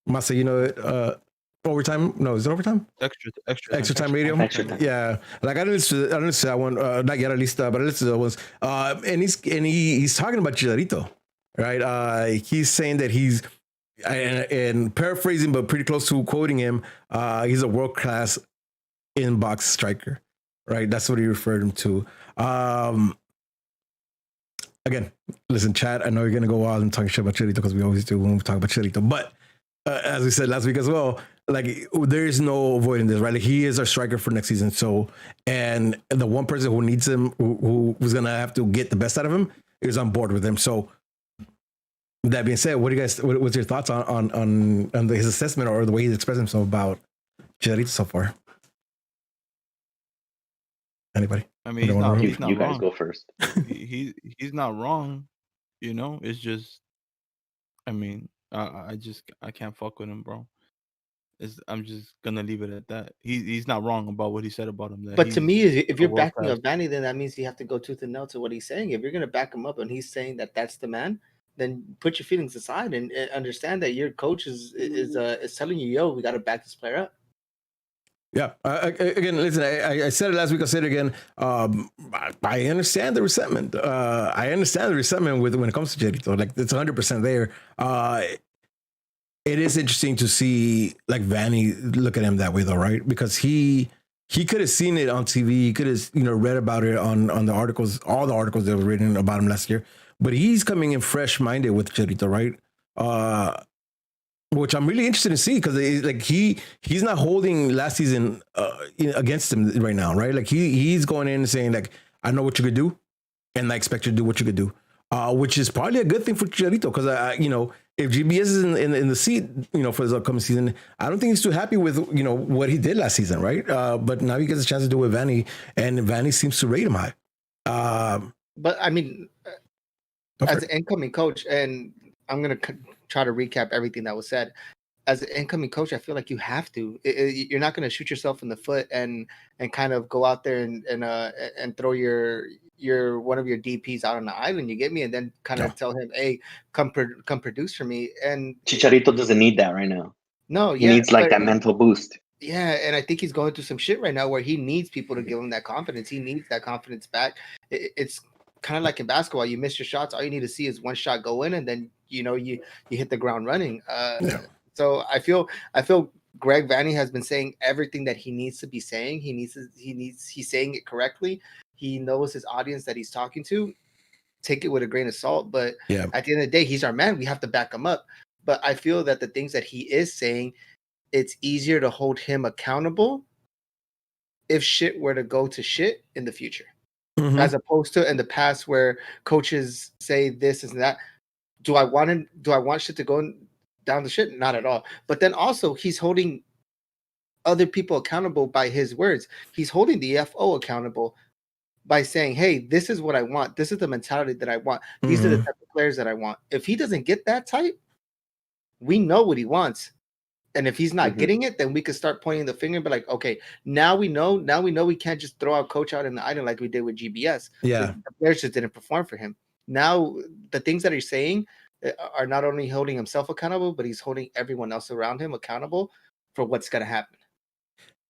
Masa, overtime? No, is it overtime? Extra time radio. Extra time. Yeah, like I didn't listen to that one. Not yet, at least. But I listened to the ones. And he's talking about Chicharito, right? He's saying that he's, and paraphrasing, but pretty close to quoting him, he's a world-class in-box striker, right? That's what he referred him to. Again, listen, chat, I know you're going to go wild and talk shit about Chicharito, because we always do when we talk about Chicharito. But as we said last week as well, like, there is no avoiding this, right? Like, he is our striker for next season. So, and the one person who needs him, who's going to have to get the best out of him, is on board with him. So, that being said, what's your thoughts on his assessment or the way he's expressed himself about Chicharito so far? Anybody? I mean, he's not you wrong. Guys go first. He's not wrong. It's just, I mean, I can't fuck with him, bro. I'm just gonna leave it at that. He's not wrong about what he said about him. But to me, if you're backing up Vanney, then that means you have to go tooth and nail to what he's saying. If you're gonna back him up and he's saying that that's the man, then put your feelings aside and understand that your coach is telling you, yo, we got to back this player up. Yeah. Again, listen, I said it last week. I'll say it again. I understand the resentment. When it comes to Chicharito. Like, it's 100% there. It is interesting to see, like, Vanney look at him that way, though, right? Because he could have seen it on TV. He could have, read about it on the articles, all the articles that were written about him last year. But he's coming in fresh-minded with Chicharito, right? Which I'm really interested to see, because like he's not holding last season against him right now, right? Like he's going in and saying, like, I know what you could do, and I expect you to do what you could do, which is probably a good thing for Chicharito, because if GBS is in the seat, for this upcoming season, I don't think he's too happy with what he did last season, right? But now he gets a chance to do it with Vanney, and Vanney seems to rate him high. But I mean, as an incoming coach, and I'm gonna try to recap everything that was said. As an incoming coach, I feel like you have to. You're not going to shoot yourself in the foot and kind of go out there and throw your one of your DPs out on the island. You get me, and then kind of tell him, "Hey, come produce for me." And Chicharito doesn't need that right now. No, he needs like that mental boost. Yeah, and I think he's going through some shit right now where he needs people to give him that confidence. He needs that confidence back. It's kind of like in basketball. You miss your shots. All you need to see is one shot go in, and then you hit the ground running. So I feel Greg Vanney has been saying everything that he needs to be saying. He's saying it correctly. He knows his audience that he's talking to. Take it with a grain of salt, but at the end of the day, he's our man. We have to back him up. But I feel that the things that he is saying, it's easier to hold him accountable if shit were to go to shit in the future, as opposed to in the past where coaches say this and that. Do I want shit to go down the shit? Not at all. But then also he's holding other people accountable by his words. He's holding the FO accountable by saying, hey, this is what I want. This is the mentality that I want. These are the type of players that I want. If he doesn't get that type, we know what he wants. And if he's not getting it, then we could start pointing the finger and be like, okay, now we know we can't just throw our coach out in the island like we did with GBS. Yeah. The players just didn't perform for him. Now the things that he's saying are not only holding himself accountable, but he's holding everyone else around him accountable for what's going to happen.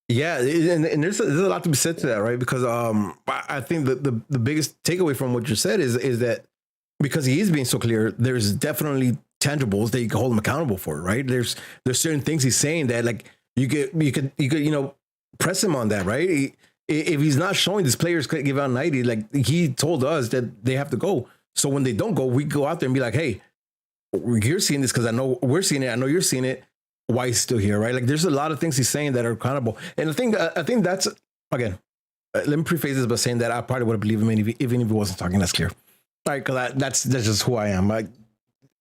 Yeah, and there's a lot to be said to that, right? Because I think the biggest takeaway from what you said is that because he is being so clear, there's definitely tangibles that you can hold him accountable for, right? There's certain things he's saying that like you could press him on that, right? If he's not showing these players give out 90, like he told us that they have to go. So when they don't go, we go out there and be like, hey, you're seeing this because I know we're seeing it. I know you're seeing it. Why he's still here, right? Like there's a lot of things he's saying that are accountable. And I think that's, again, let me preface this by saying that I probably would have believed him even if he wasn't talking that's clear. All right, because that's just who I am.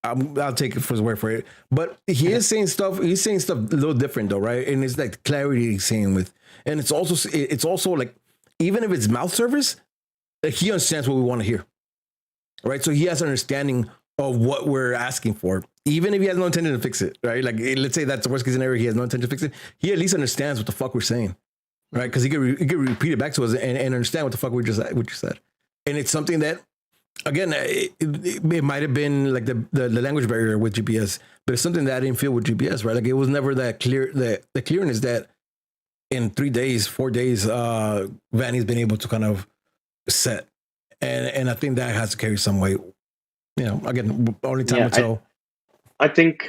I'll take it for his word for it. But he is saying stuff. He's saying stuff a little different though, right? And it's like the clarity he's saying with, and it's also like even if it's mouth service, like he understands what we want to hear, right? So he has an understanding of what we're asking for, even if he has no intention to fix it, right? Like let's say that's the worst case scenario, he has no intention to fix it. He at least understands what the fuck we're saying, right? Because he can repeat it back to us and understand what the fuck what you said. And it's something that, again, it might have been like the language barrier with GPS, but it's something that I didn't feel with GPS, right? Like it was never that clear. The clearness that in 4 days, Vanney's been able to kind of set, and I think that has to carry some weight. Again, only time will tell. I think,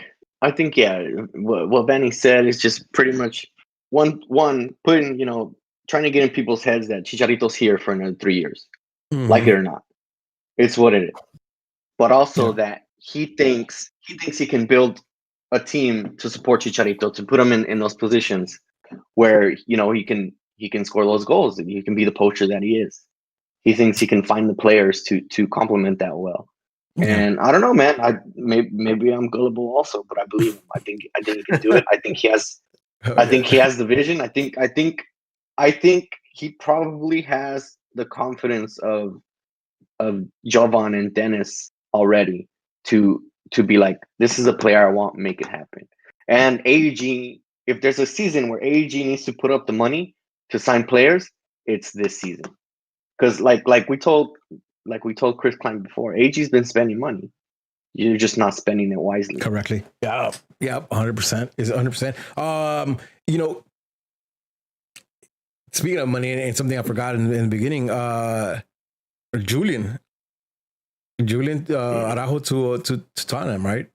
yeah. What Vanney said is just pretty much one putting, trying to get in people's heads that Chicharito's here for another 3 years, like it or not. It's what it is. But also that he thinks he can build a team to support Chicharito, to put him in those positions where he can score those goals and he can be the poacher that he is. He thinks he can find the players to complement that well. And I don't know, man. Maybe I'm gullible also, but I believe him. I think he can do it. I think he has. I think he has the vision. I think he probably has the confidence of Jovan and Dennis already to be like, this is a player I want, make it happen. And AEG, if there's a season where AEG needs to put up the money to sign players, it's this season. Because like we told Chris Klein before, AG's been spending money. You're just not spending it wisely. Correctly. Yeah, 100%. Is 100%. Speaking of money, and something I forgot in the beginning, Julian Araujo to Tottenham, right?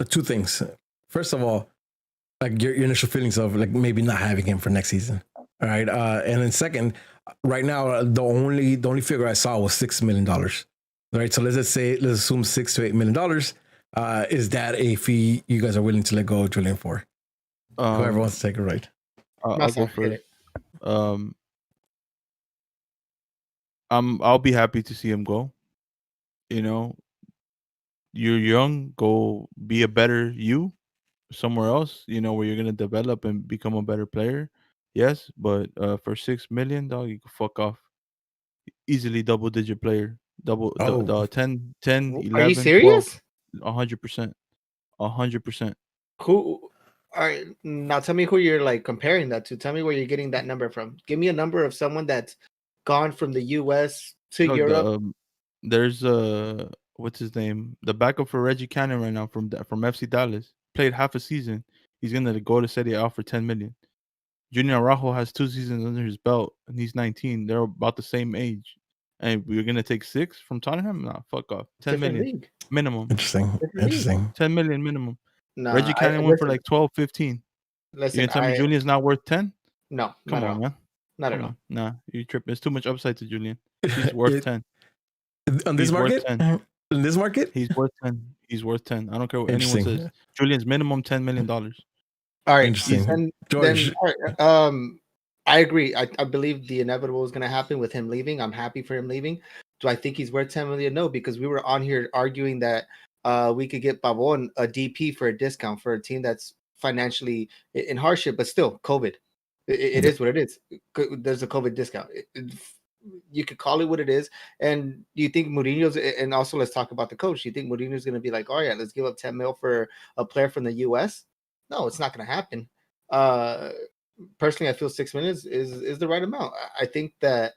Two things. First of all, like your initial feelings of like maybe not having him for next season, all right? And then second, right now the only figure I saw was $6 million, right? So let's assume $6 to $8 million. Is that a fee you guys are willing to let go of Julian for? Whoever wants to take it, right? I'll go first. I'll be happy to see him go. You're young, go be a better you somewhere else, where you're gonna develop and become a better player. Yes, but for $6 million, dog, you can fuck off. Easily double-digit player. 10, 11, Are you serious? 100%. 100%. Who? All right, now tell me who you're like comparing that to. Tell me where you're getting that number from. Give me a number of someone that's gone from the U.S. to Europe. There's what's his name? The backup for Reggie Cannon right now from FC Dallas. played half a season, he's gonna go to Serie A for 10 million. Junior Araujo has 2 seasons under his belt, and he's 19. They're about the same age, and we're gonna take 6 from Tottenham? Nah, fuck off. 10 Different million league. minimum. Interesting. 10 million minimum. Nah, Reggie Cannon went for like 12, 15. Listen, You gonna tell me Julian's not worth 10? No, Come on, man. Not Come at all. on. Nah, you tripping. There's too much upside to Julian. He's worth 10. On this He's worth market? 10. In this market? He's worth 10. He's worth 10. I don't care what anyone says. Julian's minimum $10 million. All right. Interesting. George. All right, I agree. I believe the inevitable is going to happen with him leaving. I'm happy for him leaving. Do I think he's worth 10 million? No, because we were on here arguing that we could get Pavon a DP for a discount for a team that's financially in hardship, but still COVID. It is what it is. There's a COVID discount. You could call it what it is. And do you think Mourinho's, and also let's talk about the coach. Do you think Mourinho's going to be like, oh yeah, let's give up 10 mil for a player from the US? No, it's not going to happen. Personally, I feel 6 million is the right amount. I think that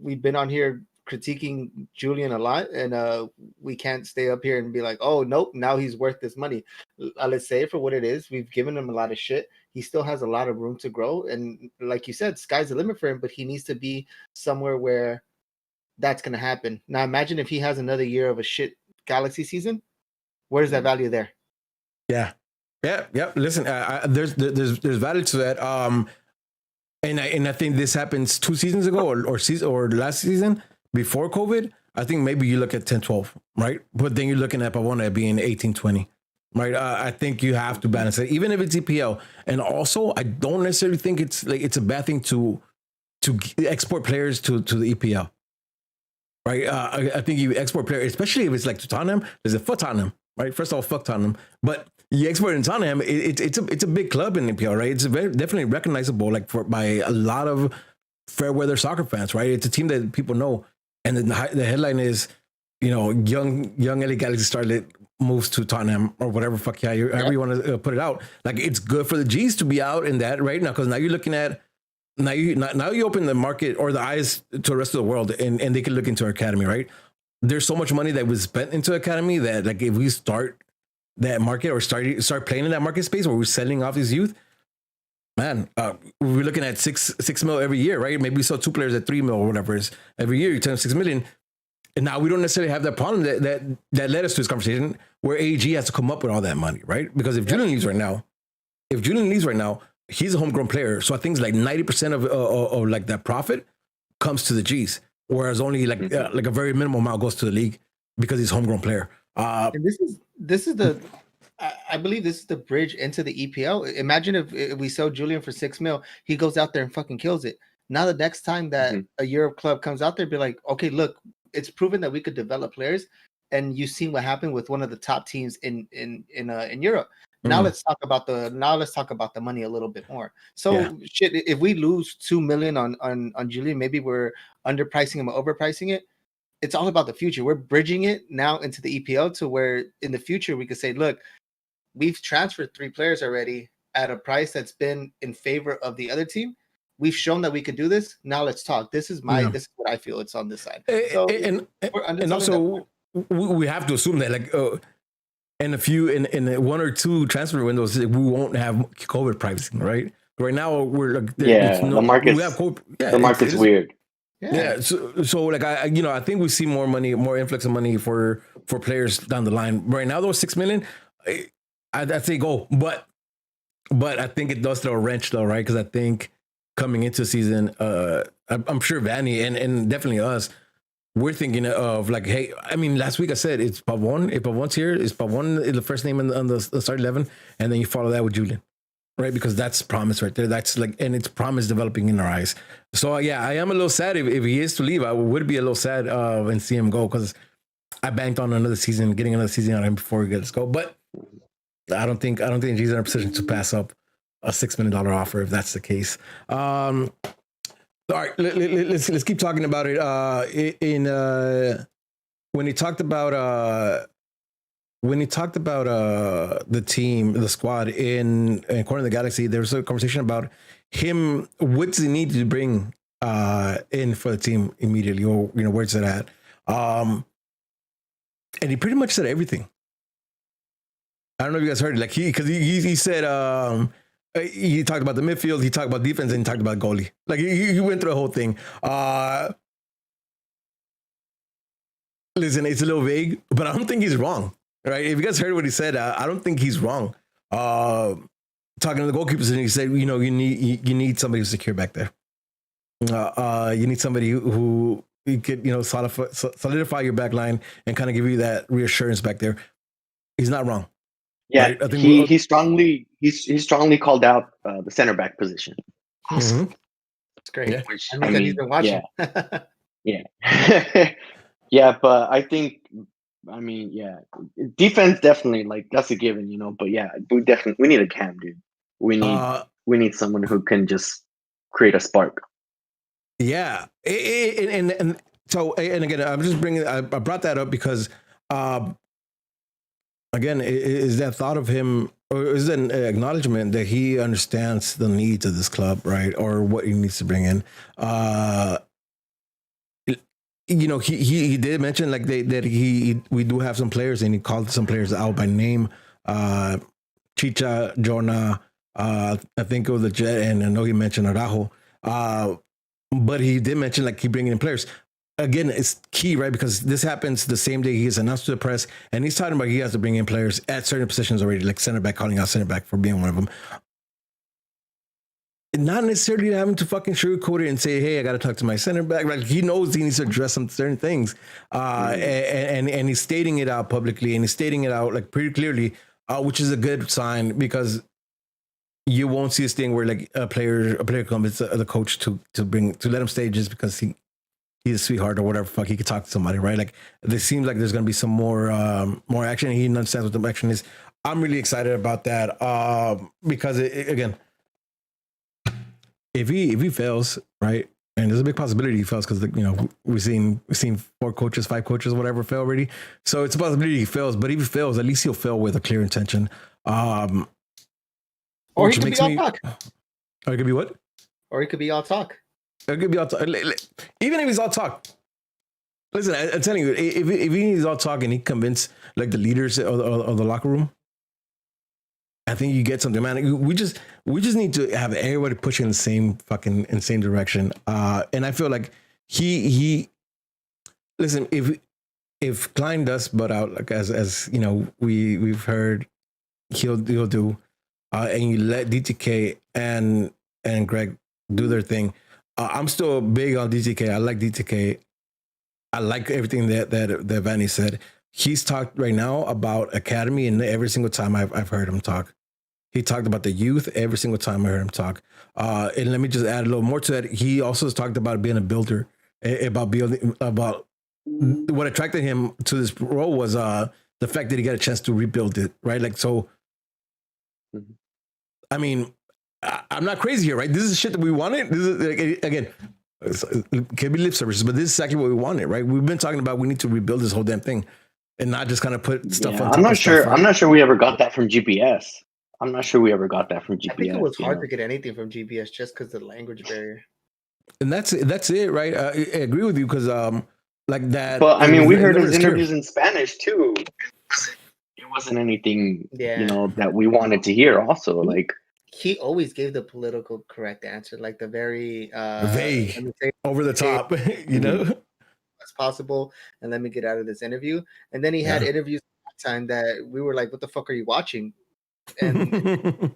we've been on here critiquing Julian a lot, and we can't stay up here and be like, oh nope, now he's worth this money. Let's say it for what it is. We've given him a lot of shit. He still has a lot of room to grow, and like you said, sky's the limit for him, but he needs to be somewhere where that's going to happen. Now imagine if he has another year of a shit Galaxy season. Where's that value there? Yeah. Listen, there's value to that. And I think this happens 2 seasons ago or last season before COVID. I think maybe you look at 10, 12, right? But then you're looking at Pavona being 18, 20, right? I think you have to balance it, even if it's EPL. And also, I don't necessarily think it's a bad thing to export players to the EPL, right? I think you export players, especially if it's like to Tottenham. There's a fuck Tottenham, right? First of all, fuck Tottenham, but you export in Tottenham, it's a big club in EPL, right? It's definitely recognizable, by a lot of fair weather soccer fans, right? It's a team that people know, and the headline is, young LA Galaxy starlet moves to Tottenham or whatever. Fuck yeah, however you want to put it out. Like, it's good for the G's to be out in that right now, because now you're looking at now you open the market or the eyes to the rest of the world, and they can look into our academy, right? There's so much money that was spent into academy that, like, if we start that market or start playing in that market space where we're selling off these youth, man, we're looking at six mil every year, right? Maybe we sell 2 players at 3 mil or whatever it is every year. You turn 6 million, and now we don't necessarily have that problem that led us to this conversation where AEG has to come up with all that money, right? Because if Julian leaves right now, he's a homegrown player, so I think it's like 90% of like that profit comes to the G's, whereas only like a very minimal amount goes to the league because he's a homegrown player. And this is the, I believe this is the bridge into the EPL. Imagine if we sell Julian for 6 mil, he goes out there and fucking kills it. Now the next time that a Europe club comes out there, be like, okay, look, it's proven that we could develop players, and you've seen what happened with one of the top teams in Europe. Now let's talk about the money a little bit more. So shit, if we lose 2 million on Julian, maybe we're underpricing him or overpricing it. It's all about the future. We're bridging it now into the EPL to where in the future we could say, look, we've transferred 3 players already at a price that's been in favor of the other team. We've shown that we could do this. Now let's talk. This is what I feel. It's on this side. So and also we have to assume that, like, in 1 or 2 transfer windows, we won't have COVID pricing, right? Right now we're like, the market's weird. Yeah. So like I think we see more money, more influx of money for players down the line. Right now, those 6 million, I'd say go, but I think it does throw a wrench though, right? Because I think coming into the season, I'm sure Vanney and definitely us, we're thinking of like, hey, I mean, last week I said it's Pavon. If Pavon's here, is Pavon the first name on the start 11, and then you follow that with Julian. Right, because that's promise right there. That's like, and it's promise developing in our eyes. So yeah, I am a little sad if he is to leave. I would be a little sad and see him go, because I banked on getting another season on him before he gets go. But I don't think he's in a position to pass up a $6 million offer if that's the case. All right, let's keep talking about it. When he talked about the team, the squad in Corner of the Galaxy, there was a conversation about him. What does he need to bring in for the team immediately, or where's it at? And he pretty much said everything. I don't know if you guys heard it. Like he said he talked about the midfield, he talked about defense, and he talked about goalie. Like he went through the whole thing. Listen, it's a little vague, but I don't think he's wrong. Right? If you guys heard what he said, I don't think he's wrong. Talking to the goalkeepers, and he said, you need somebody who's secure back there. You need somebody who could, solidify your back line and kind of give you that reassurance back there. He's not wrong. Yeah, right? I think he strongly called out the center back position. Mm-hmm. That's great. Yeah. Which, he's been watching. Yeah. Yeah, but I think, defense definitely, like, that's a given, But yeah, we need a cam, dude. We need someone who can just create a spark. Yeah, and so again, I'm just bringing. I brought that up because, again, is that thought of him, or is it an acknowledgement that he understands the needs of this club, right, or what he needs to bring in? He did mention like we do have some players, and he called some players out by name. Chicha, Jonah, I think it was the Jet, and I know he mentioned Araujo. But he did mention like keep bringing in players. Again, it's key, right? Because this happens the same day he is announced to the press, and he's talking about he has to bring in players at certain positions already, like center back, calling out center back for being one of them. Not necessarily having to fucking sugarcoat it and say, "Hey, I got to talk to my center back." Like he knows he needs to address some certain things, and he's stating it out publicly, and he's stating it out like pretty clearly, which is a good sign because you won't see this thing where like a player comes the coach to let him stay just because he's a sweetheart or whatever. Fuck, he could talk to somebody, right? Like it seems like there's gonna be some more action. He understands what the action is. I'm really excited about that because again, if he fails, right, and there's a big possibility he fails because we've seen 4 coaches, 5 coaches, whatever fail already. So it's a possibility he fails. But if he fails, at least he'll fail with a clear intention. Or he could be all talk. Or it could be what? Or he could be all talk. It could be all talk. Even if he's all talk. Listen, I'm telling you, if he's all talk and he convince like the leaders of the locker room, I think you get something, man. We just need to have everybody pushing in the same direction. And I feel like he listen, if Klein does butt out, like as we've heard he'll do. And you let DTK and Greg do their thing. I'm still big on DTK. I like DTK. I like everything that Vanney said. He's talked right now about academy, and every single time I've heard him talk, he talked about the youth. Every single time I heard him talk, and let me just add a little more to that. He also talked about being a builder, about what attracted him to this role was the fact that he got a chance to rebuild it, right? Like so. I mean, I'm not crazy here, right? This is shit that we wanted. This is again, it can be lip service, but this is exactly what we wanted, right? We've been talking about we need to rebuild this whole damn thing, and not just kind of put stuff on. I'm not sure. Stuff, right? I'm not sure we ever got that from GPS. I think it was hard to get anything from GPS just because of the language barrier. And that's it, right? I agree with you because like that. But I mean, we heard his interviews in Spanish too. It wasn't anything, that we wanted to hear. Also, like he always gave the political correct answer, like the very vague, over the top, as possible. And let me get out of this interview. And then he had interviews time that we were like, "What the fuck are you watching?" And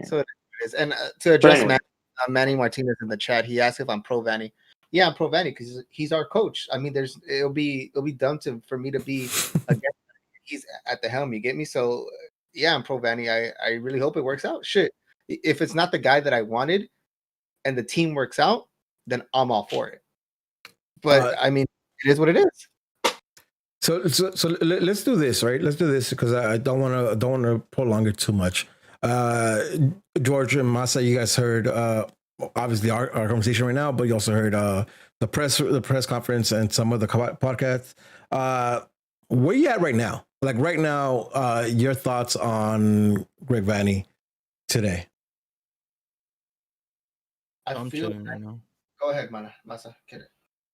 so it is. And to address Manny Martinez in the chat, he asked if I'm pro Vanney. Yeah, I'm pro Vanney because he's our coach. I mean, it'll be dumb for me to be against. He's at the helm, you get me? So yeah, I'm pro Vanney. I really hope it works out. Shit. If it's not the guy that I wanted and the team works out, then I'm all for it. But I mean, it is what it is. So let's do this, right? Let's do this because I don't want to prolong it too much. George and Masa, you guys heard obviously our conversation right now, but you also heard the press conference and some of the podcasts. Where you at right now? Like right now, your thoughts on Greg Vanney today? I'm chilling right now. Go ahead, Masa. Get it.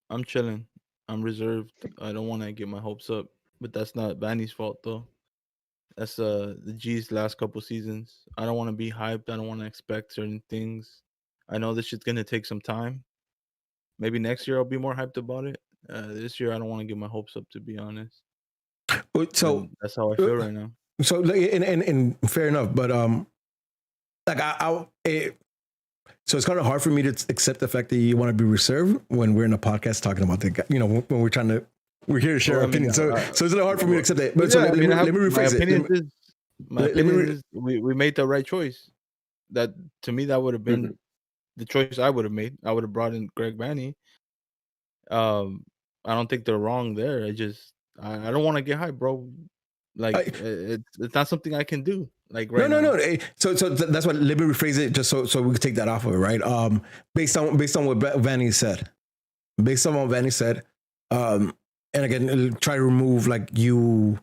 I'm chilling. I'm reserved. I don't want to get my hopes up, but that's not Vanney's fault though. That's the G's last couple seasons. I don't want to be hyped. I don't want to expect certain things. I know this shit's gonna take some time. Maybe next year I'll be more hyped about it. This year I don't want to get my hopes up, to be honest. So And that's how I feel right now. So and fair enough, but like so it's kind of hard for me to accept the fact that you want to be reserved when we're in a podcast talking about the guy. You know, when we're here to share our opinions. So it's hard for me to accept that. But let me rephrase it. My opinion is we made the right choice. That to me that would have been the choice I would have made. I would have brought in Greg Vanney. I don't think they're wrong there. I don't want to get hyped, bro. Like it's not something I can do. Like right now. No. So that's why let me rephrase it just so we can take that off of it, right? Based on what Vanney said. Based on what Vanney said, and again, try to remove like you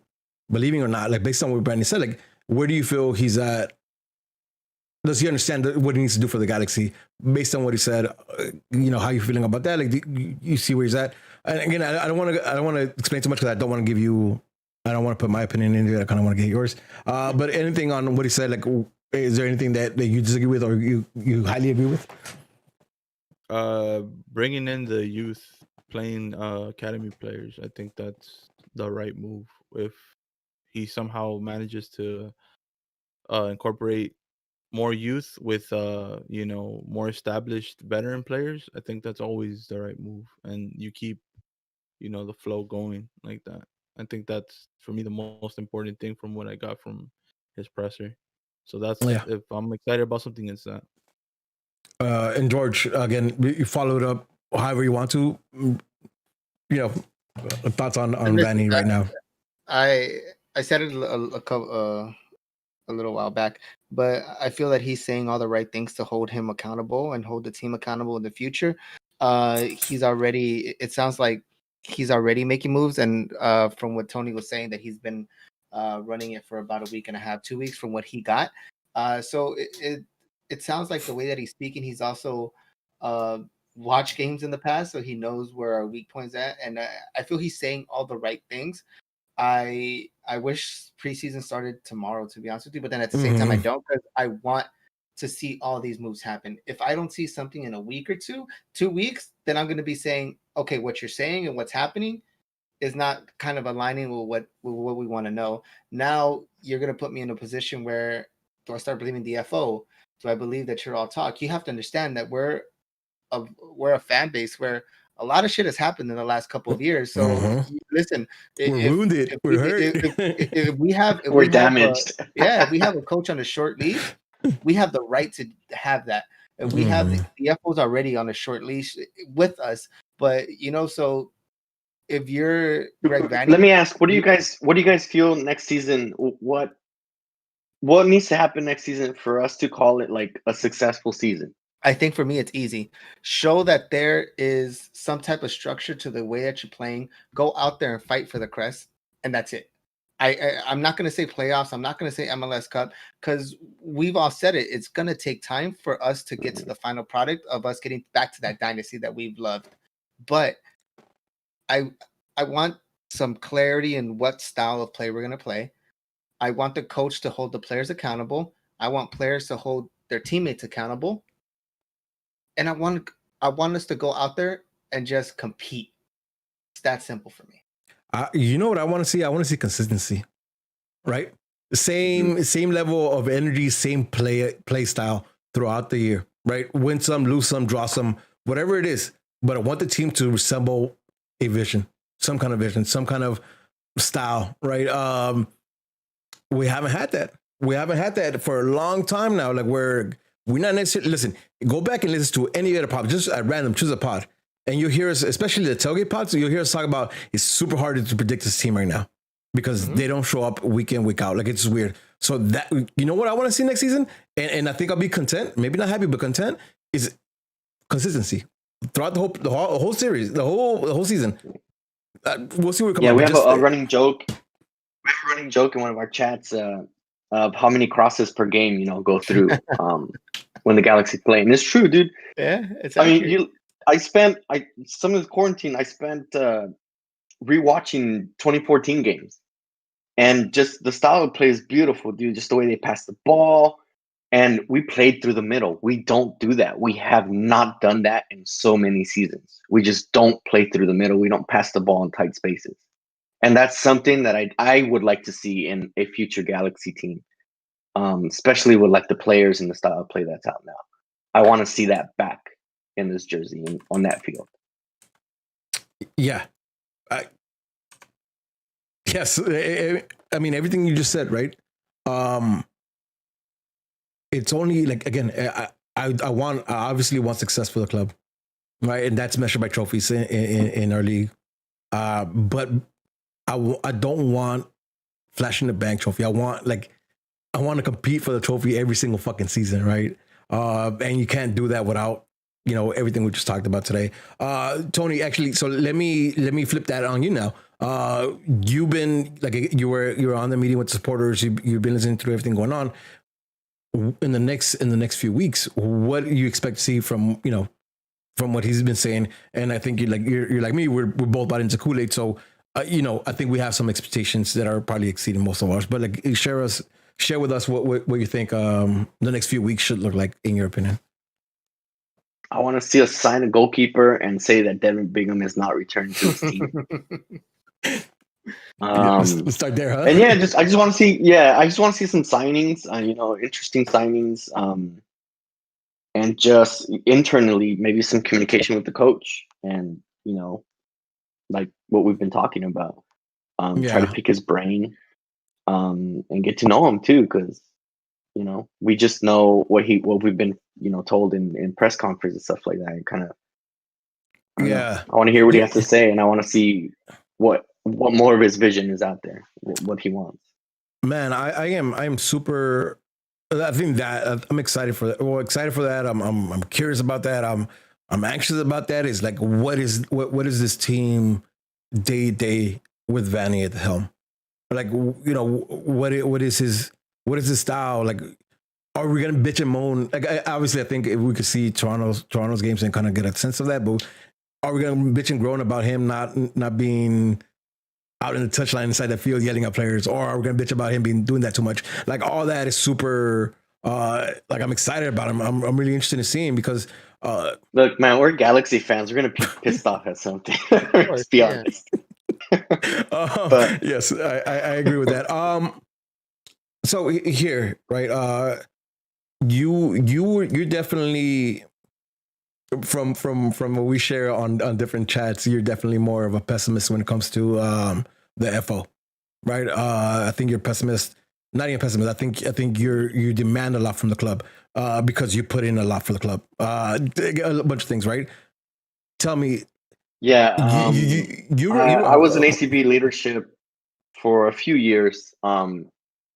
believing or not, like based on what Vanney said, like where do you feel he's at? Does he understand what he needs to do for the Galaxy based on what he said? You know, how you feeling about that? Like, you see where he's at? And again, I don't want to explain too much because I don't want to give you. I don't want to put my opinion into it. I kind of want to get yours. But anything on what he said, like, is there anything that you disagree with or you highly agree with? Bringing in the youth, playing academy players, I think that's the right move. If he somehow manages to incorporate more youth with more established veteran players, I think that's always the right move, and you keep the flow going like that. I think that's for me the most important thing from what I got from his presser. So that's if I'm excited about something, it's that. And George, again, you followed up however you want to. Thoughts on Vanney right now? I said it a little while back, but I feel that he's saying all the right things to hold him accountable and hold the team accountable in the future. It sounds like he's already making moves, and from what Tony was saying, that he's been running it for about a week and a half, 2 weeks from what he got. So it sounds like the way that he's speaking, he's also watched games in the past, so he knows where our weak points at, and I feel he's saying all the right things. I wish preseason started tomorrow, to be honest with you, but then at the same time I don't, because I want to see all these moves happen. If I don't see something in a week or 2 weeks, then I'm going to be saying, okay, what you're saying and what's happening is not kind of aligning with what we want to know. Now you're going to put me in a position where, do I start believing DFO? Do I believe that you're all talk? You have to understand that we're a fan base where a lot of shit has happened in the last couple of years. So listen, we're wounded. We're hurt. We're damaged. If we have a coach on a short leash, we have the right to have that. And we have the FO's already on a short leash with us. But so if you're Greg Vanney, let me ask, what do you guys feel next season? What needs to happen next season for us to call it like a successful season? I think for me, it's easy. Show that there is some type of structure to the way that you're playing. Go out there and fight for the crest, and that's it. I'm not going to say playoffs. I'm not going to say MLS Cup, because we've all said it. It's going to take time for us to get to the final product of us getting back to that dynasty that we've loved. But I want some clarity in what style of play we're going to play. I want the coach to hold the players accountable. I want players to hold their teammates accountable. And I want us to go out there and just compete. It's that simple for me. You know what I want to see? I want to see consistency, right? Same level of energy, same play style throughout the year, right? Win some, lose some, draw some, whatever it is. But I want the team to resemble a vision, some kind of style, right? We haven't had that. We haven't had that for a long time now. Like we're not necessarily, listen, go back and listen to any other pod, just at random, choose a pod. And you'll hear us, especially the tailgate pods, you'll hear us talk about it's super hard to predict this team right now because they don't show up week in, week out. Like it's weird. So that, you know what I want to see next season? And I think I'll be content, maybe not happy, but content, is consistency throughout the whole series, the whole season. We'll see where it comes out. Yeah, we have a running joke. We have a running joke in one of our chats of how many crosses per game, go through when the Galaxy play. And it's true, dude. Yeah, it's accurate. Some of the quarantine, I spent rewatching 2014 games. And just the style of play is beautiful, dude. Just the way they pass the ball. And we played through the middle. We don't do that. We have not done that in so many seasons. We just don't play through the middle. We don't pass the ball in tight spaces. And that's something that I would like to see in a future Galaxy team, especially with like the players and the style of play that's out now. I want to see that back in this jersey and on that field. Yeah. Yes. I mean, everything you just said, right? It's only like, again, I obviously want success for the club, right? And that's measured by trophies in our league. But I don't want flash in the bank trophy. I want to compete for the trophy every single fucking season, right? And you can't do that without, everything we just talked about today. Tony, actually, so let me flip that on you now. You've been you were on the meeting with supporters. You've been listening to everything going on. In the next few weeks, what do you expect to see from what he's been saying? And I think you're like me. We're both bought into Kool Aid, so I think we have some expectations that are probably exceeding most of ours. But share with us what you think the next few weeks should look like in your opinion. I want to see us sign a goalkeeper and say that Devin Bingham is not returning to his team. Let's start there, huh? And I just want to see some signings, interesting signings, and just internally maybe some communication with the coach, and like what we've been talking about. Try to pick his brain, and get to know him too, because we just know what we've been told in press conferences and stuff like that. Kind of, I want to hear what he has to say, and I want to see what more of his vision is out there, what he wants. Man, I am super. I think that I'm excited for that. Well, excited for that. I'm curious about that. I'm anxious about that. Is like what is this team day with Vanney at the helm? Like what is his style? Like, are we gonna bitch and moan? Like, obviously, I think if we could see Toronto's games and kind of get a sense of that, but are we gonna bitch and groan about him not being out in the touchline inside the field yelling at players, or are we gonna bitch about him doing that too much? Like, all that is super. I'm excited about him. I'm really interested in seeing, because look, man, we're Galaxy fans. We're gonna be pissed off at something. Let's be honest. But yes, I agree with that. So here, right? You're definitely from what we share on different chats. You're definitely more of a pessimist when it comes to the FO, right? I think you're pessimist. Not even pessimist. I think you demand a lot from the club because you put in a lot for the club. A bunch of things, right? Tell me. Yeah, I was in a ACB leadership for a few years.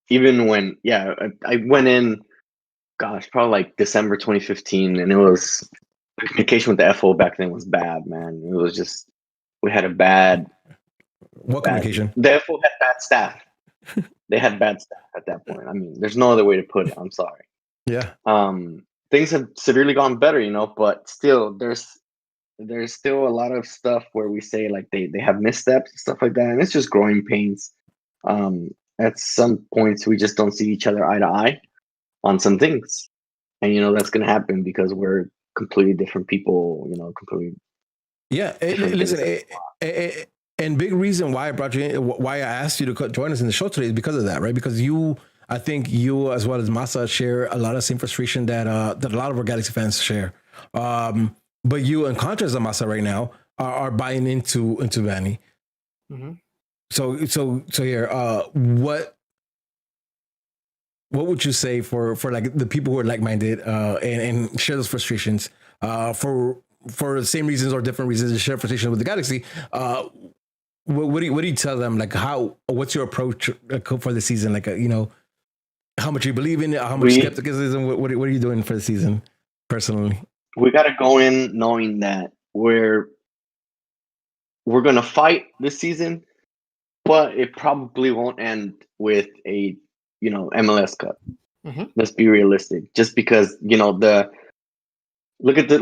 Even when, I went in, probably like December 2015, and it was communication with the FO back then was bad, man. It was just, we had a bad. What communication? The FO had bad staff. They had bad staff at that point. I mean, there's no other way to put it. I'm sorry. Yeah. Things have severely gone better, but still, there's still a lot of stuff where we say like they have missteps and stuff like that, and it's just growing pains. At some points, we just don't see each other eye to eye on some things, and that's going to happen because we're completely different people. Completely. Yeah, listen, and big reason why I brought you in, why I asked you to join us in the show today is because of that, right? Because I think you as well as Masa share a lot of same frustration that a lot of our Galaxy fans share. But you, in contrast to Masa right now, are buying into Vanney. Mm-hmm. So here, what would you say for like the people who are like-minded and share those frustrations for the same reasons or different reasons, share frustration with the Galaxy? What do you tell them? Like, what's your approach for the season? Like, how much you believe in it, how much skepticism? What are you doing for the season personally? We got to go in knowing that we're going to fight this season, but it probably won't end with a MLSCup. Mm-hmm. Let's be realistic. Just because look at the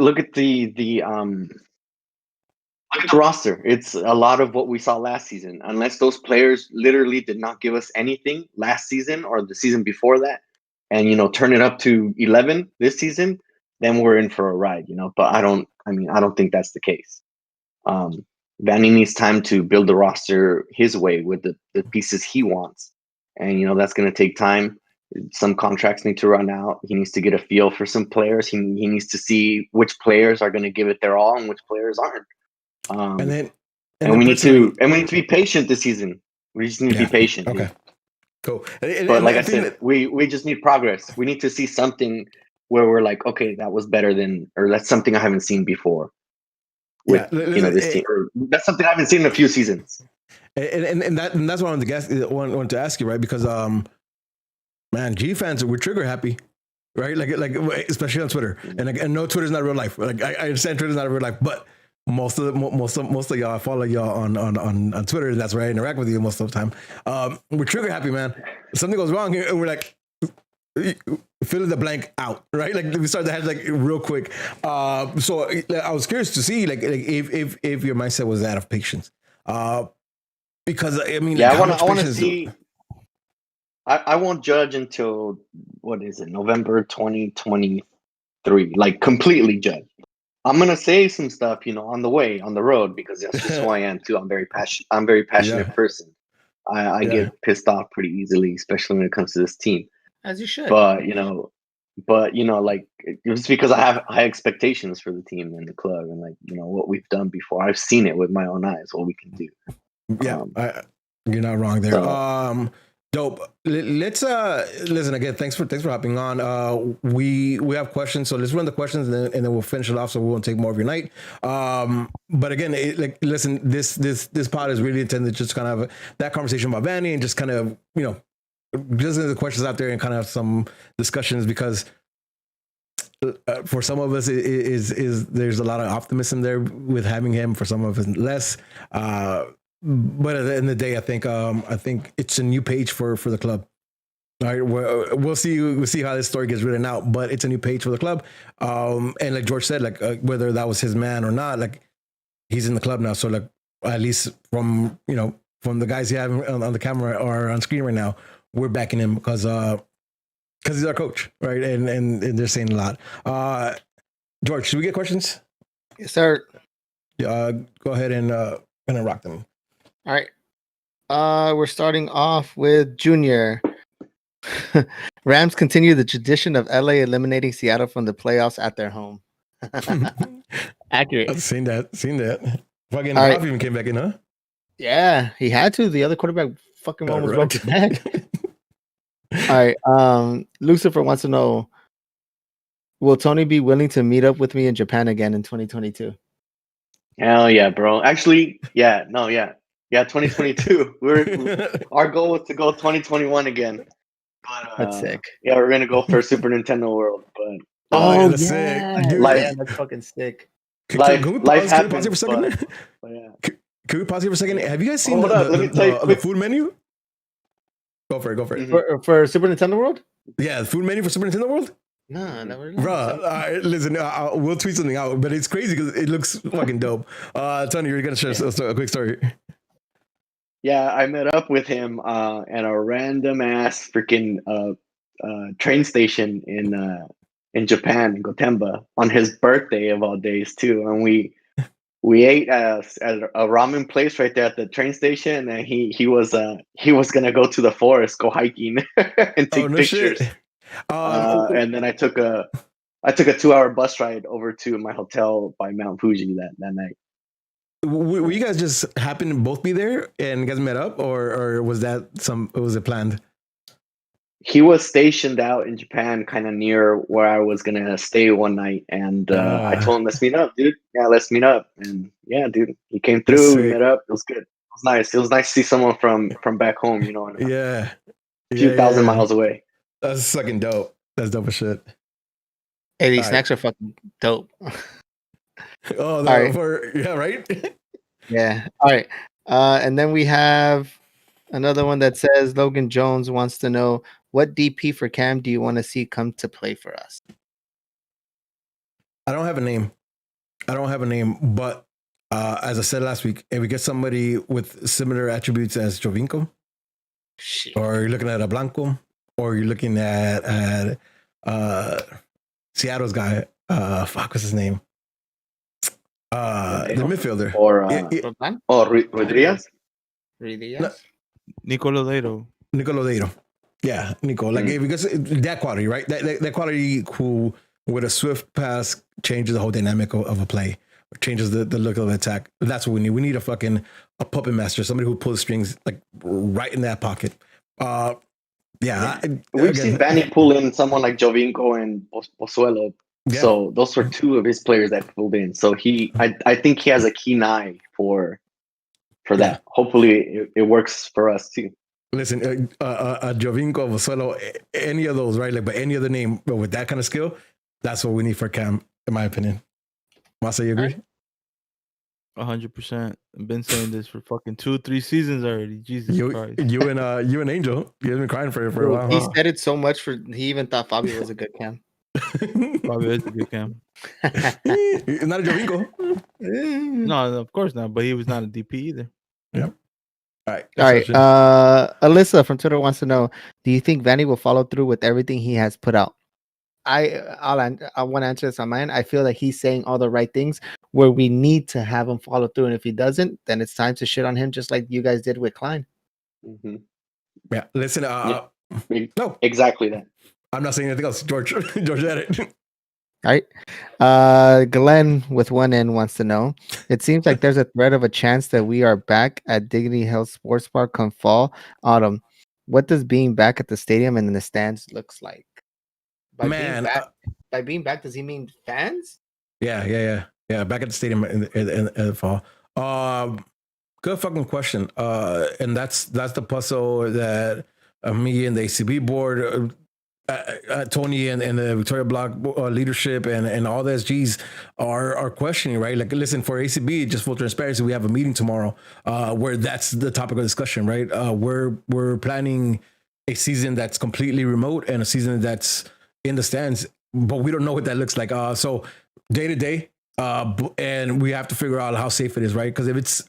Look at the roster. It's a lot of what we saw last season. Unless those players literally did not give us anything last season or the season before that, and turn it up to 11 this season, then we're in for a ride. But I don't think that's the case. Vanney needs time to build the roster his way with the pieces he wants, and that's going to take time. Some contracts need to run out. He needs to get a feel for some players. He needs to see which players are going to give it their all and which players aren't. And we need to be patient this season. We just need to be patient. Okay. Dude. Cool. But like I said, we just need progress. We need to see something where we're like, okay, that was better than, or that's something I haven't seen before. With this team, or that's something I haven't seen in a few seasons. And that's what I wanted to ask you, right? Because man, G fans, we're trigger happy, right? Like especially on Twitter. And I know Twitter's not real life. Like I understand Twitter's not real life, but most of y'all, I follow y'all on Twitter, and that's where I interact with you most of the time. We're trigger happy, man. Something goes wrong here, and we're like, fill in the blank out, right? Like we start the hashtag real quick. So I was curious to see, like if your mindset was that of patience, because I mean, I want to see. I won't judge until November 2023, like completely judge. I'm gonna say some stuff, on the way, on the road, because that's just who I am too. I'm very passionate person. I get pissed off pretty easily, especially when it comes to this team. As you should. But like it's because I have high expectations for the team and the club, and what we've done before. I've seen it with my own eyes what we can do. Yeah, you're not wrong there. Dope. Let's listen again. Thanks for hopping on. We have questions, so let's run the questions and then we'll finish it off, so we won't take more of your night. But again, listen, this pod is really intended to just kind of have that conversation about Vanney and just kind of just the questions out there and kind of have some discussions, because for some of us is there's a lot of optimism there with having him. For some of us less. But at the end of the day, I think it's a new page for the club. All right, we'll see how this story gets written out, but it's a new page for the club. And like George said, whether that was his man or not, he's in the club now. So at least from the guys you have on the camera or on screen right now, we're backing him because he's our coach, right? And they're saying a lot. George, should we get questions? Yes, sir. Go ahead and rock them. All right. We're starting off with Junior. Rams continue the tradition of LA eliminating Seattle from the playoffs at their home. Accurate. I've seen that. Fucking Ralph even came back in, huh? Yeah, he had to. The other quarterback fucking almost broke his neck. All right. Lucifer wants to know, will Tony be willing to meet up with me in Japan again in 2022? Hell yeah, bro. Actually, yeah, 2022. Our goal was to go 2021 again. But, that's sick. Yeah, we're gonna go for Super Nintendo World. But that's sick. Dude, that's fucking sick. Can we pause here for a second? Can we pause here for a second? Have you guys seen the food menu? Go for it. Mm-hmm. For Super Nintendo World? Yeah, the food menu for Super Nintendo World? No, never. Bro, listen, we'll tweet something out, but it's crazy because it looks fucking dope. Tony, you're gonna share a quick story. Yeah, I met up with him at a random ass freaking train station in Japan, in Gotemba, on his birthday of all days too. And we ate at a ramen place right there at the train station, and he was gonna go to the forest, go hiking, and take pictures. Shit. And then I took a 2-hour bus ride over to my hotel by Mount Fuji that night. Were you guys just happen to both be there and you guys met up, or was it planned? He was stationed out in Japan, kind of near where I was gonna stay one night, and I told him, "Let's meet up, dude. Yeah, let's meet up." And yeah, dude, he came through. We met up. It was good. It was nice. It was nice to see someone from back home. A few thousand miles away. That's fucking dope. That's dope as shit. Hey, these snacks are fucking dope. Oh, right? Yeah. All right. And then we have another one that says Logan Jones wants to know, what DP for Cam do you want to see come to play for us? I don't have a name, but as I said last week, if we get somebody with similar attributes as Jovinko, or you're looking at a Blanco, or you're looking at Seattle's guy, what's his name? The midfielder. Or Rodriguez? Nico Lodeiro. Yeah, Nico. Like because that quality, right? That quality who with a swift pass changes the whole dynamic of a play, changes the look of the attack. That's what we need. We need a puppet master, somebody who pulls strings like right in that pocket. We've seen Vanney pull in someone like Jovinko and Pozuelo. Yeah. So those were two of his players that pulled in. So I think he has a keen eye for that. Hopefully it works for us too. Listen, Jovinko, Pozuelo, any of those, right? Like, but any other name, but with that kind of skill, that's what we need for Cam, in my opinion. Masa, you agree? 100%. I've been saying this for fucking 2-3 seasons already. Jesus Christ. You and Angel, you've been crying for it for a while. He said it so much he even thought Fabio was a good Cam. Fabio is a good Cam. Not a Jovinko. No, of course not. But he was not a DP either. Yeah. All right. Alyssa from Twitter wants to know: do you think Vanney will follow through with everything he has put out? I want to answer this on my end. I feel like he's saying all the right things where we need to have him follow through, and if he doesn't, then it's time to shit on him, just like you guys did with Klein. Mm-hmm. Yeah. Listen. No, exactly that. I'm not saying anything else. George had it. All right. Glenn with one N wants to know: it seems like there's a threat of a chance that we are back at Dignity Health Sports Park come fall, autumn. What does being back at the stadium and in the stands looks like? By being back, does he mean fans? Yeah. Back at the stadium in the fall. Good fucking question. And that's the puzzle that me and the ACB board, Tony and the Victoria Block leadership and all the SGs are questioning, right? Like, listen, for ACB, just full transparency, we have a meeting tomorrow where that's the topic of discussion, right? We're planning a season that's completely remote and a season that's in the stands, but we don't know what that looks like. So day to day, and we have to figure out how safe it is, right? Because if it's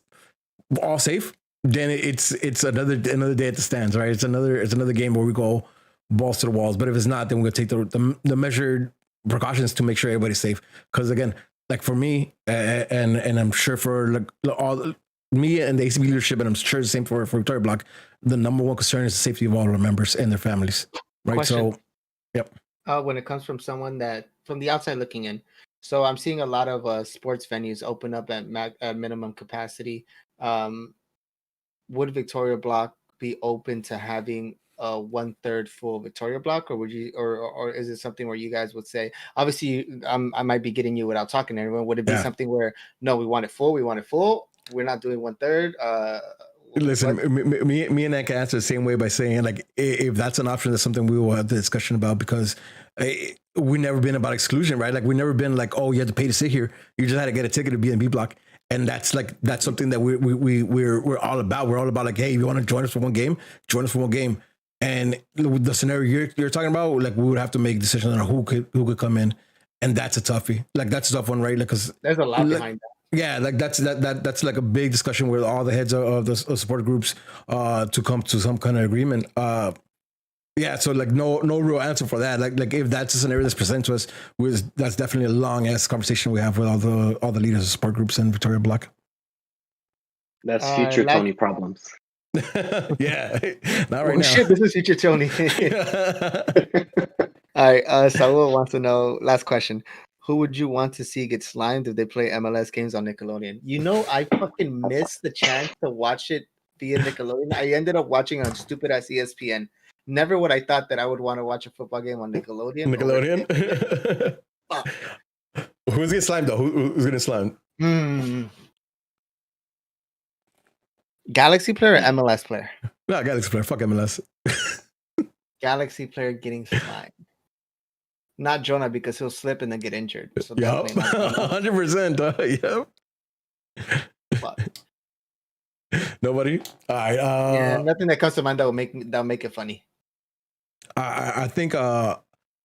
all safe, then it's another day at the stands, right? It's another game where we go balls to the walls. But if it's not, then we're gonna take the measured precautions to make sure everybody's safe. Because again, like for me, and I'm sure for like all me and the ACB leadership, and I'm sure the same for Victoria Block, the number one concern is the safety of all our members and their families, right? Question. So, yep. When it comes from someone that from the outside looking in, so I'm seeing a lot of sports venues open up at minimum capacity. Would Victoria Block be open to having a 1/3 full Victoria Block, or would you, or is it something where you guys would say, obviously, I might be getting you without talking to anyone. Would it be something where no, we want it full, we're not doing 1/3? Listen, me and I can answer the same way by saying, like, if that's an option, that's something we will have the discussion about, because we've never been about exclusion, right? Like, we've never been like, oh, you have to pay to sit here. You just had to get a ticket to B&B Block. And that's something that we're all about. We're all about, like, hey, if you want to join us for one game, join us for one game. And the scenario you're talking about, like, we would have to make decisions on who could come in. And that's a toughie. Like, that's a tough one, right? Like, because there's a lot behind that. Yeah, like that's like a big discussion with all the heads of the support groups to come to some kind of agreement. Yeah, so like no real answer for that. Like if that's a scenario that's presented to us, that's definitely a long ass conversation we have with all the leaders of support groups in Victoria Block. That's future Tony problems. Yeah, not right now. Shit, this is future Tony. All right, Saul wants to know. Last question. Who would you want to see get slimed if they play MLS games on Nickelodeon? You know, I fucking missed the chance to watch it via Nickelodeon. I ended up watching it on stupid ass ESPN. Never would I thought that I would want to watch a football game on Nickelodeon. Who's getting slimed though? Who's getting slimed? Galaxy player or MLS player? No, Galaxy player. Fuck MLS. Galaxy player getting slimed. Not Jonah, because he'll slip and then get injured. So yeah, 100%. Yeah. Nobody. All right. Yeah, nothing that comes to mind that'll make it funny. I think I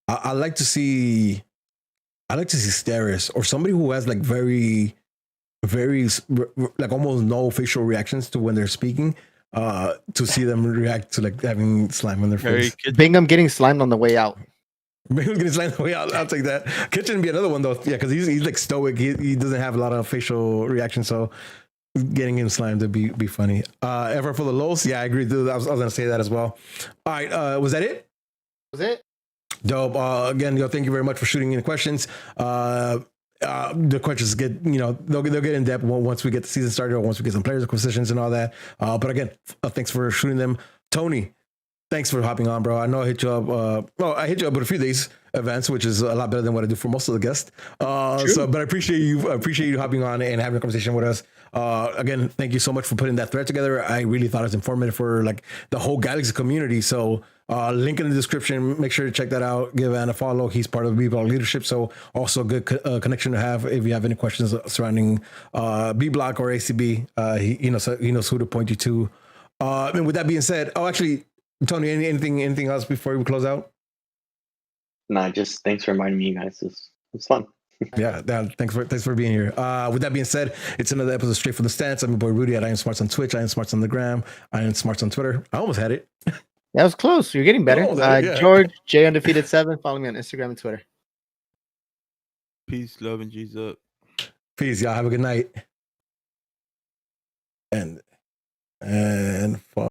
like to see Steris or somebody who has like very very like almost no facial reactions to when they're speaking. To see them react to like having slime on their face. Bingham getting slimed on the way out. Bingham getting slimed on the way out. I'll take that. Kitchen be another one though. Yeah, because he's like stoic. He doesn't have a lot of facial reactions, so getting him slimed would be funny. Ever for the Los? Yeah, I agree. Dude. I was gonna say that as well. All right, was that it? Was it? Dope. Again, thank you very much for shooting in questions. The questions get, they'll get in depth once we get the season started or once we get some players acquisitions and all that. But again, thanks for shooting them. Tony, thanks for hopping on, bro. I know I hit you up. I hit you up with a few days events, which is a lot better than what I do for most of the guests. But I appreciate you hopping on and having a conversation with us. Again, thank you so much for putting that thread together. I really thought it was informative for like the whole Galaxy community. So link in the description. Make sure to check that out. Give Anna a follow. He's part of B-Block leadership. So also a good connection to have if you have any questions surrounding B-Block or ACB. He knows who to point you to. And with that being said, actually, Tony, anything else before we close out? Nah, just thanks for reminding me, guys. It was fun. Yeah, thanks for being here. With that being said, it's another episode of Straight from the Stance. I'm your boy Rudy at I Am Smarts on Twitch, I Am Smarts on the gram, I Am Smarts on Twitter. I almost had it. That was close. You're getting better. George J Undefeated 7. Follow me on Instagram and Twitter. Peace, love, and G's up. Peace, y'all. Have a good night. And